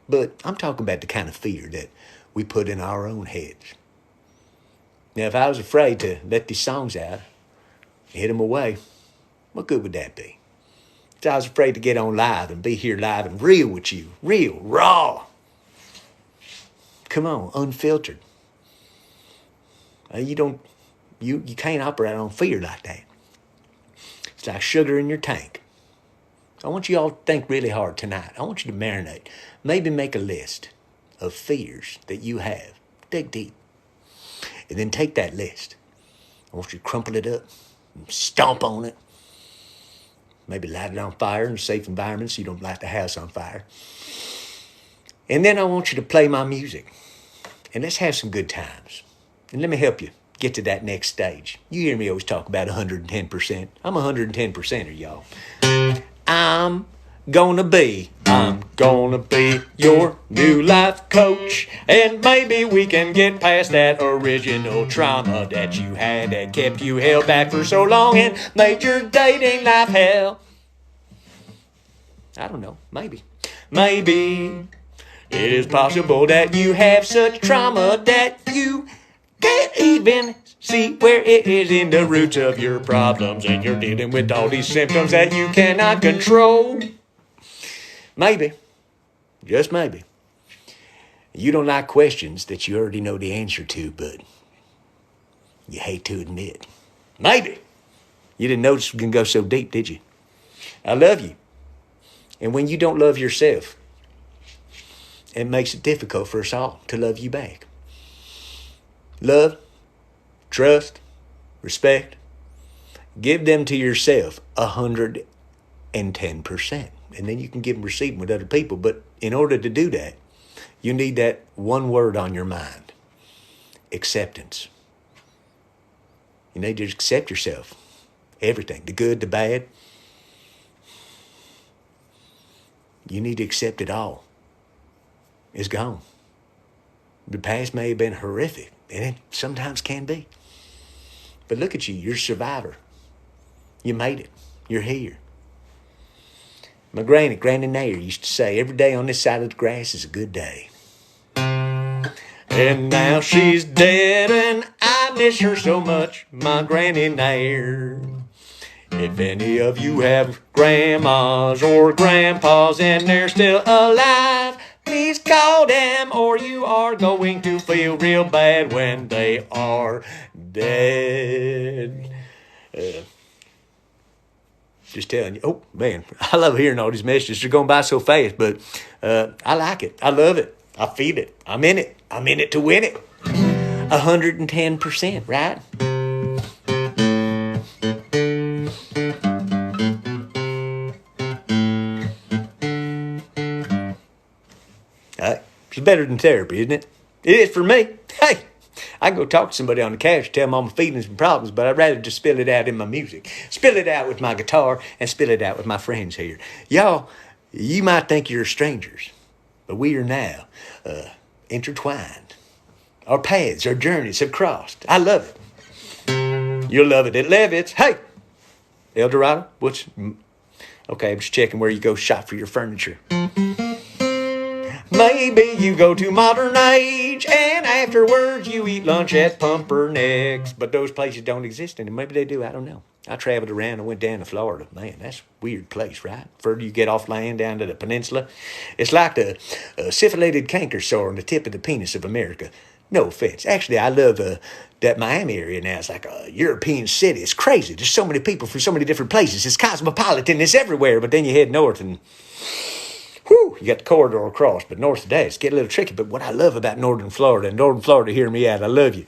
But I'm talking about the kind of fear that we put in our own heads. Now, if I was afraid to let these songs out, hit them away, what good would that be? If I was afraid to get on live and be here live and real with you, real, raw. Come on, unfiltered. You can't operate on fear like that. It's like sugar in your tank. I want you all to think really hard tonight. I want you to marinate. Maybe make a list of fears that you have. Dig deep. And then take that list. I want you to crumple it up and stomp on it. Maybe light it on fire in a safe environment so you don't light the house on fire. And then I want you to play my music. And let's have some good times. And let me help you get to that next stage. You hear me always talk about 110%. I'm a 110%er, y'all. I'm gonna be your new life coach. And maybe we can get past that original trauma that you had that kept you held back for so long and made your dating life hell. I don't know, maybe. Maybe it is possible that you have such trauma that you can't even see where it is in the roots of your problems, and you're dealing with all these symptoms that you cannot control. Maybe, just maybe, you don't like questions that you already know the answer to, but you hate to admit. Maybe. You didn't notice we can go so deep, did you? I love you. And when you don't love yourself, it makes it difficult for us all to love you back. Love, trust, respect, give them to yourself 110%. And then you can give them, receive them with other people. But in order to do that, you need that one word on your mind: acceptance. You need to accept yourself. Everything, the good, the bad. You need to accept it all. It's gone. The past may have been horrific, and it sometimes can be. But look at you, you're a survivor. You made it. You're here. My Granny Nair used to say, every day on this side of the grass is a good day. And now she's dead and I miss her so much, my Granny Nair. If any of you have grandmas or grandpas and they're still alive, please call them or you are going to feel real bad when they are dead. Just telling you. Oh, man, I love hearing all these messages. They're going by so fast, but I like it. I love it. I feel it. I'm in it. I'm in it to win it. 110%, right? It's better than therapy, isn't it? It is for me. Hey, I can go talk to somebody on the couch, tell them all my feelings and problems, but I'd rather just spill it out in my music. Spill it out with my guitar and spill it out with my friends here. Y'all, you might think you're strangers, but we are now intertwined. Our paths, our journeys have crossed. I love it. You'll love it at Levitt's. Hey, El Dorado, okay, I'm just checking where you go shop for your furniture. Maybe you go to Modern Age and afterwards you eat lunch at Pumpernicks. But those places don't exist anymore. Maybe they do, I don't know. I traveled around and went down to Florida. Man, that's a weird place, right? Further you get off land down to the peninsula, it's like the syphilitic canker sore on the tip of the penis of America. No offense. Actually, I love that Miami area now. It's like a European city. It's crazy. There's so many people from so many different places. It's cosmopolitan. It's everywhere. But then you head north and whew, you got the corridor across, but north of that, it's getting a little tricky. But what I love about northern Florida, hear me out, I love you,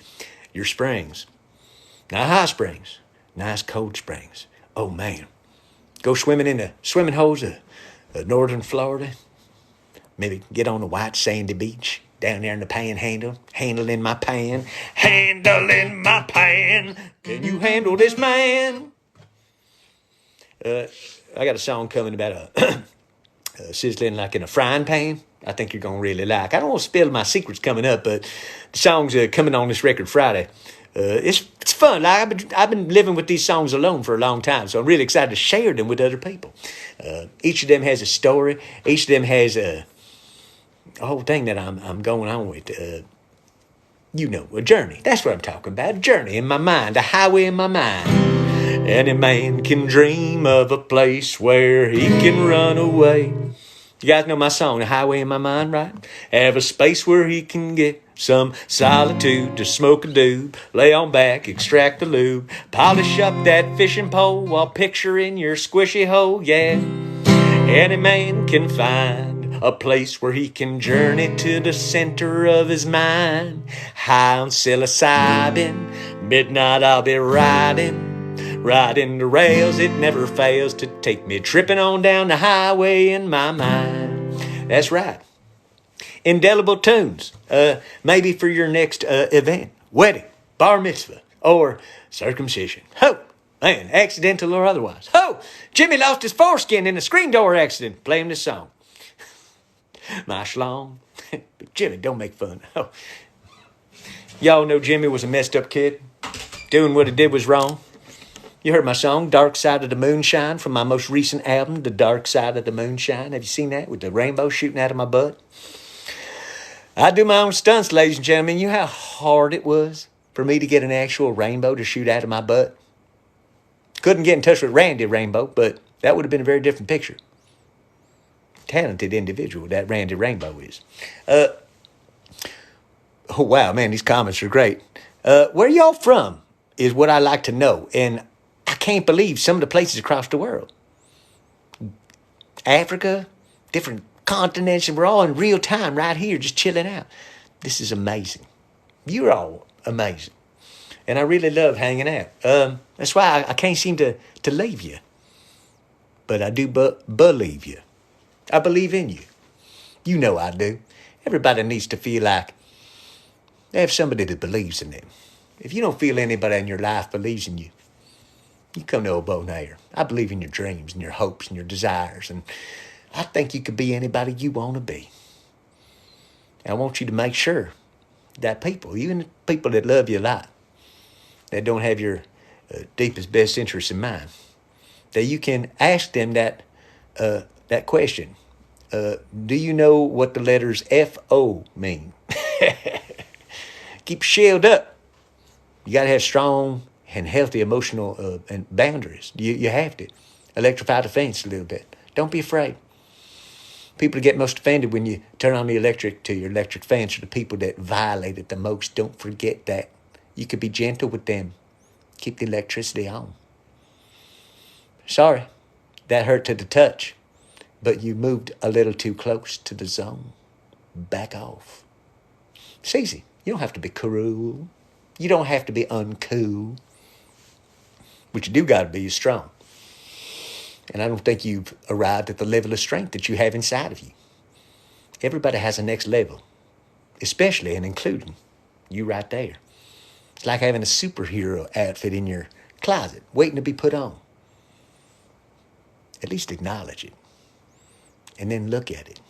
your springs. Not hot springs, nice cold springs. Oh, man. Go swimming in the swimming holes of northern Florida. Maybe get on the white sandy beach down there in the panhandle, handling my pan. Can you handle this, man? I got a song coming about sizzling like in a frying pan. I think you're gonna really like. I don't want to spill my secrets coming up, but the songs coming on this record Friday. It's fun. Like I've been living with these songs alone for a long time, so I'm really excited to share them with other people. Each of them has a story. Each of them has a whole thing that I'm going on with. A journey. That's what I'm talking about. A journey in my mind, a highway in my mind. Any man can dream of a place where he can run away. You guys know my song, The Highway in My Mind, right? Have a space where he can get some solitude to smoke a doob, lay on back, extract the lube, polish up that fishing pole while picturing your squishy hole, yeah. Any man can find a place where he can journey to the center of his mind. High on psilocybin, midnight I'll be riding the rails, it never fails to take me tripping on down the highway in my mind. That's right. Indelible tunes, maybe for your next event, wedding, bar mitzvah, or circumcision. Ho, man, accidental or otherwise. Ho, Jimmy lost his foreskin in a screen door accident. Play him this song. My shlong. Jimmy, don't make fun. Oh. Y'all know Jimmy was a messed up kid. Doing what he did was wrong. You heard my song, Dark Side of the Moonshine, from my most recent album, The Dark Side of the Moonshine. Have you seen that with the rainbow shooting out of my butt? I do my own stunts, ladies and gentlemen. You know how hard it was for me to get an actual rainbow to shoot out of my butt? Couldn't get in touch with Randy Rainbow, but that would have been a very different picture. Talented individual that Randy Rainbow is. Oh, wow, man, these comments are great. Where y'all from is what I like to know. And I can't believe some of the places across the world. Africa, different continents, and we're all in real time right here just chilling out. This is amazing. You're all amazing. And I really love hanging out. That's why I can't seem to leave you. But I do believe you. I believe in you. You know I do. Everybody needs to feel like they have somebody that believes in them. If you don't feel anybody in your life believes in you, you come to old Beau Nair. I believe in your dreams and your hopes and your desires. And I think you could be anybody you want to be. And I want you to make sure that people, even the people that love you a lot, that don't have your deepest, best interests in mind, that you can ask them that question. Do you know what the letters F-O mean? Keep shelled up. You got to have strong and healthy emotional and boundaries. You have to. Electrify the fence a little bit. Don't be afraid. People get most offended when you turn on the electric to your electric fence are the people that violate it the most. Don't forget that. You could be gentle with them. Keep the electricity on. Sorry, that hurt to the touch, but you moved a little too close to the zone. Back off. It's easy. You don't have to be cruel. You don't have to be uncool. What you do got to be is strong. And I don't think you've arrived at the level of strength that you have inside of you. Everybody has a next level, especially and including you right there. It's like having a superhero outfit in your closet, waiting to be put on. At least acknowledge it. And then look at it.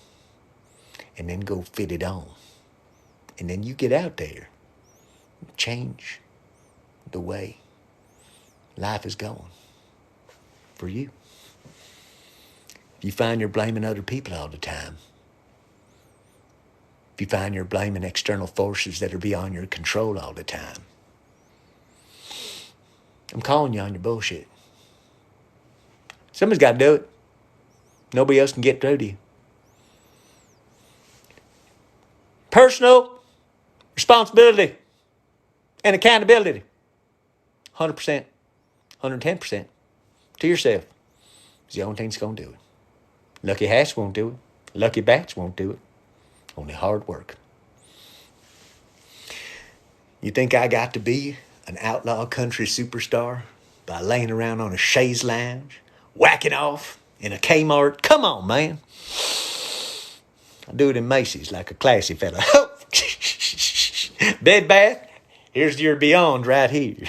And then go fit it on. And then you get out there. Change the way life is going for you. If you find you're blaming other people all the time, if you find you're blaming external forces that are beyond your control all the time, I'm calling you on your bullshit. Somebody's got to do it. Nobody else can get through to you. Personal responsibility and accountability. 100%, 110% to yourself is the only thing that's going to do it. Lucky hats won't do it. Lucky bats won't do it. Only hard work. You think I got to be an outlaw country superstar by laying around on a chaise lounge, whacking off in a Kmart? Come on, man. I do it in Macy's like a classy fella. Bed bath, here's your beyond right here.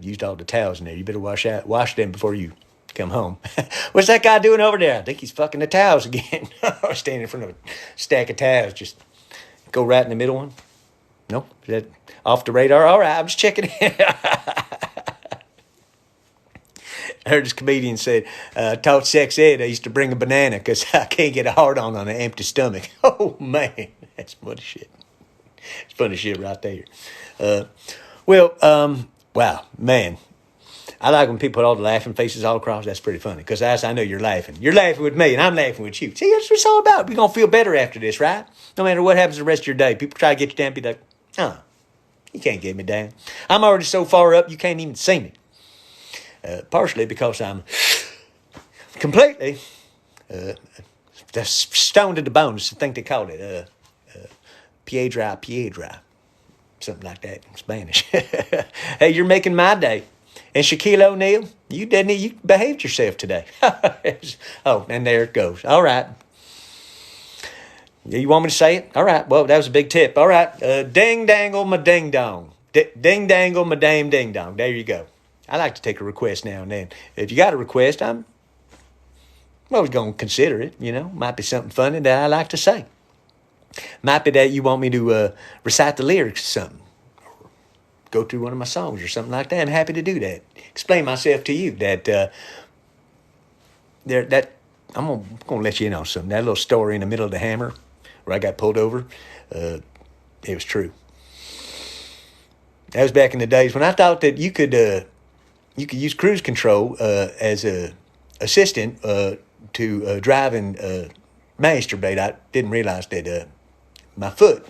Used all the towels in there. You better wash them before you come home. What's that guy doing over there? I think he's fucking the towels again. Standing in front of a stack of towels. Just go right in the middle one. No? Is that off the radar? All right, I'm just checking in. I heard this comedian said, taught sex ed, I used to bring a banana because I can't get a hard on an empty stomach. Oh, man. That's funny shit. It's funny shit right there. Wow, man. I like when people put all the laughing faces all across. That's pretty funny because I know you're laughing. You're laughing with me and I'm laughing with you. See, that's what it's all about. We're going to feel better after this, right? No matter what happens the rest of your day. People try to get you down, be like, you can't get me down. I'm already so far up, you can't even see me. Partially because I'm completely stoned to the bones. I think they call it piedra, something like that in Spanish. Hey, you're making my day. And Shaquille O'Neal, you behaved yourself today. Oh, and there it goes. All right. You want me to say it? All right. Well, that was a big tip. All right. Ding dangle my ding dong. Ding dangle my dame ding dong. There you go. I like to take a request now and then. If you got a request, I'm always going to consider it, Might be something funny that I like to say. Might be that you want me to recite the lyrics or something. Or go through one of my songs or something like that. I'm happy to do that. Explain myself to you that I'm going to let you in on something. That little story in the middle of the Hammer where I got pulled over, it was true. That was back in the days when I thought that you could use cruise control as a assistant to drive and masturbate. I didn't realize that my foot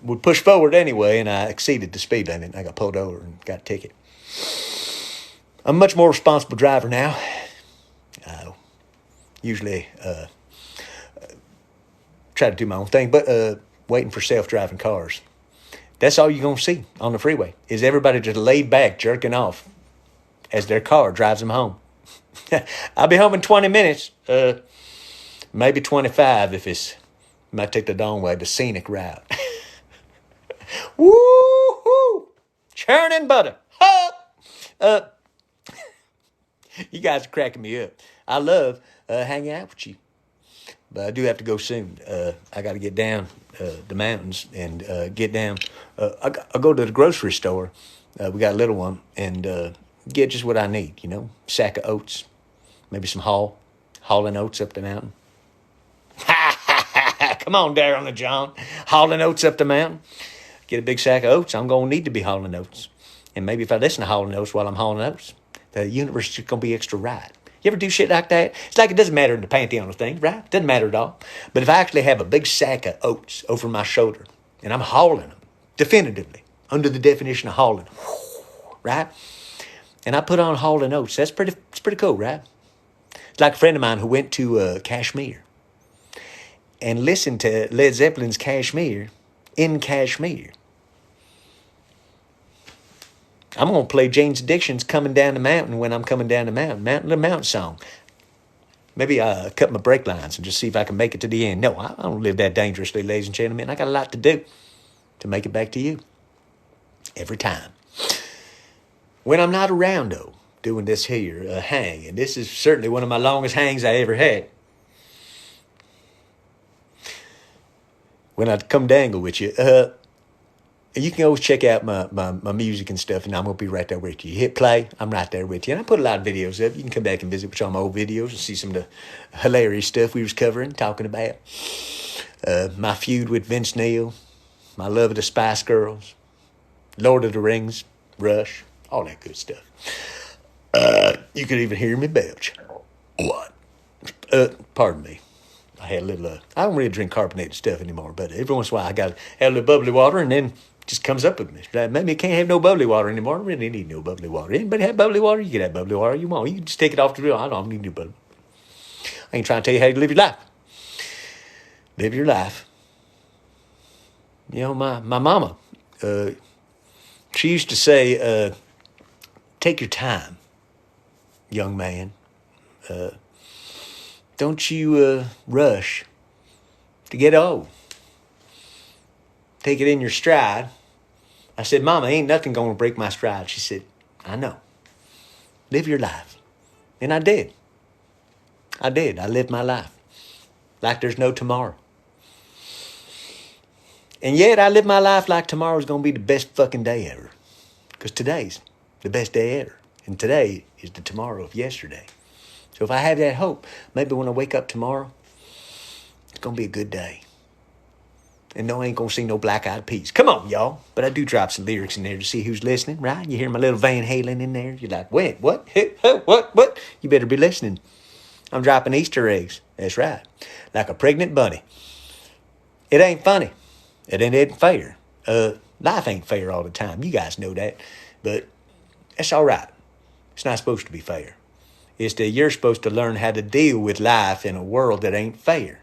would push forward anyway, and I exceeded the speed limit. I got pulled over and got a ticket. I'm a much more responsible driver now. Usually try to do my own thing, but waiting for self-driving cars. That's all you're going to see on the freeway is everybody just laid back, jerking off as their car drives them home. I'll be home in 20 minutes, maybe 25 if it's, might take the long way, the scenic route. Woo-hoo! Churning butter. You guys are cracking me up. I love hanging out with you. But I do have to go soon. I got to get down the mountains and get down. I'll go to the grocery store. We got a little one and get just what I need, sack of oats, maybe some hauling oats up the mountain. Come on, Darren and John, hauling oats up the mountain. Get a big sack of oats. I'm going to need to be hauling oats. And maybe if I listen to hauling oats while I'm hauling oats, the universe is just going to be extra right. You ever do shit like that? It's like it doesn't matter in the pantheon of things, right? It doesn't matter at all. But if I actually have a big sack of oats over my shoulder and I'm hauling them, definitively, under the definition of hauling, right? And I put on hauling oats, it's pretty cool, right? It's like a friend of mine who went to Kashmir and listened to Led Zeppelin's Kashmir in Kashmir. I'm going to play Jane's Addiction's Coming Down the Mountain when I'm coming down the mountain. The mountain song. Maybe cut my brake lines and just see if I can make it to the end. No, I don't live that dangerously, ladies and gentlemen. I got a lot to do to make it back to you. Every time. When I'm not around, though, doing this here hang, and this is certainly one of my longest hangs I ever had. When I come dangle with you, you can always check out my music and stuff, and I'm going to be right there with you. You hit play, I'm right there with you. And I put a lot of videos up. You can come back and visit with all my old videos and see some of the hilarious stuff we was covering, talking about. My feud with Vince Neil, my love of the Spice Girls, Lord of the Rings, Rush, all that good stuff. You could even hear me belch. What? Pardon me. I had a little, I don't really drink carbonated stuff anymore, but every once in a while I got to have a little bubbly water, and then just comes up with me. Maybe I can't have no bubbly water anymore. I really need no bubbly water. Anybody have bubbly water? You can have bubbly water you want. You can just take it off the grill. I don't need no bubbly. I ain't trying to tell you how to live your life. Live your life. My mama, she used to say, take your time, young man. Don't you rush to get old. Take it in your stride. I said, Mama, ain't nothing going to break my stride. She said, I know. Live your life. And I did. I lived my life like there's no tomorrow. And yet I live my life like tomorrow's going to be the best fucking day ever. Because today's the best day ever. And today is the tomorrow of yesterday. So if I have that hope, maybe when I wake up tomorrow, it's going to be a good day. And no, I ain't going to see no black-eyed peas. Come on, y'all. But I do drop some lyrics in there to see who's listening, right? You hear my little Van Halen in there. You're like, wait, what? What? You better be listening. I'm dropping Easter eggs. That's right. Like a pregnant bunny. It ain't funny. It ain't fair. Life ain't fair all the time. You guys know that. But that's all right. It's not supposed to be fair. It's that you're supposed to learn how to deal with life in a world that ain't fair.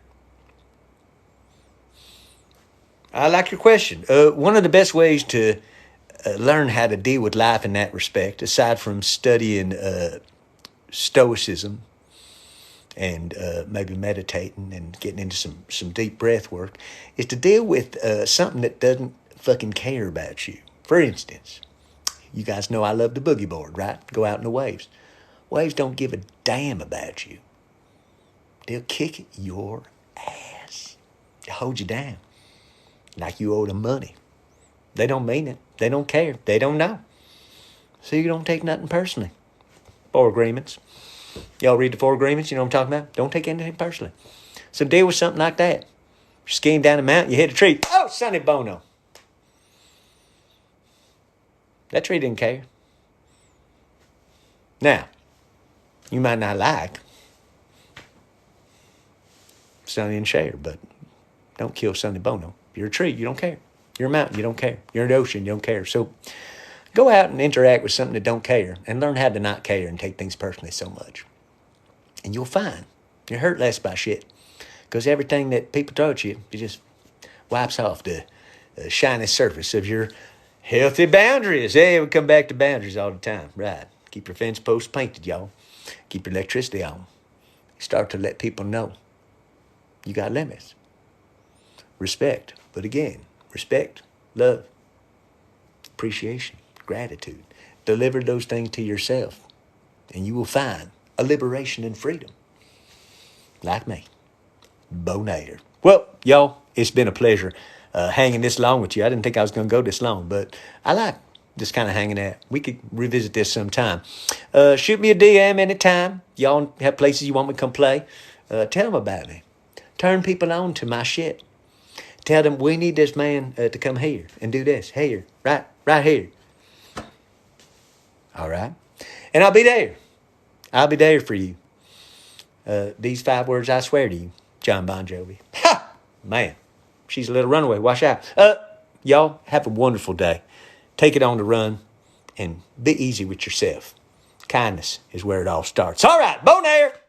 I like your question. One of the best ways to learn how to deal with life in that respect, aside from studying stoicism and maybe meditating and getting into some deep breath work, is to deal with something that doesn't fucking care about you. For instance, you guys know I love the boogie board, right? Go out in the waves. Waves don't give a damn about you. They'll kick your ass. They'll hold you down like you owe them money. They don't mean it. They don't care. They don't know. So you don't take nothing personally. 4 agreements. Y'all read the 4 agreements? You know what I'm talking about? Don't take anything personally. So deal with something like that. You're skiing down a mountain, you hit a tree. Oh, Sonny Bono. That tree didn't care. Now, you might not like Sonny and Cher, but don't kill Sonny Bono. You're a tree, you don't care. You're a mountain, you don't care. You're an ocean, you don't care. So go out and interact with something that don't care and learn how to not care and take things personally so much. And you'll find you hurt less by shit. Because everything that people throw at you, it just wipes off the shiny surface of your healthy boundaries. Hey, we come back to boundaries all the time. Right. Keep your fence posts painted, y'all. Keep your electricity on. Start to let people know you got limits. Respect. But again, respect, love, appreciation, gratitude. Deliver those things to yourself, and you will find a liberation and freedom. Like me, Beau Nair. Well, y'all, it's been a pleasure hanging this long with you. I didn't think I was going to go this long, but I like just kind of hanging out. We could revisit this sometime. Shoot me a DM anytime. Y'all have places you want me to come play. Tell them about me. Turn people on to my shit. Tell them we need this man to come here and do this. Here, right here. All right? And I'll be there. I'll be there for you. These 5 words I swear to you, John Bon Jovi. Ha! Man, she's a little runaway. Watch out. Y'all, have a wonderful day. Take it on the run and be easy with yourself. Kindness is where it all starts. All right, Beau Nair.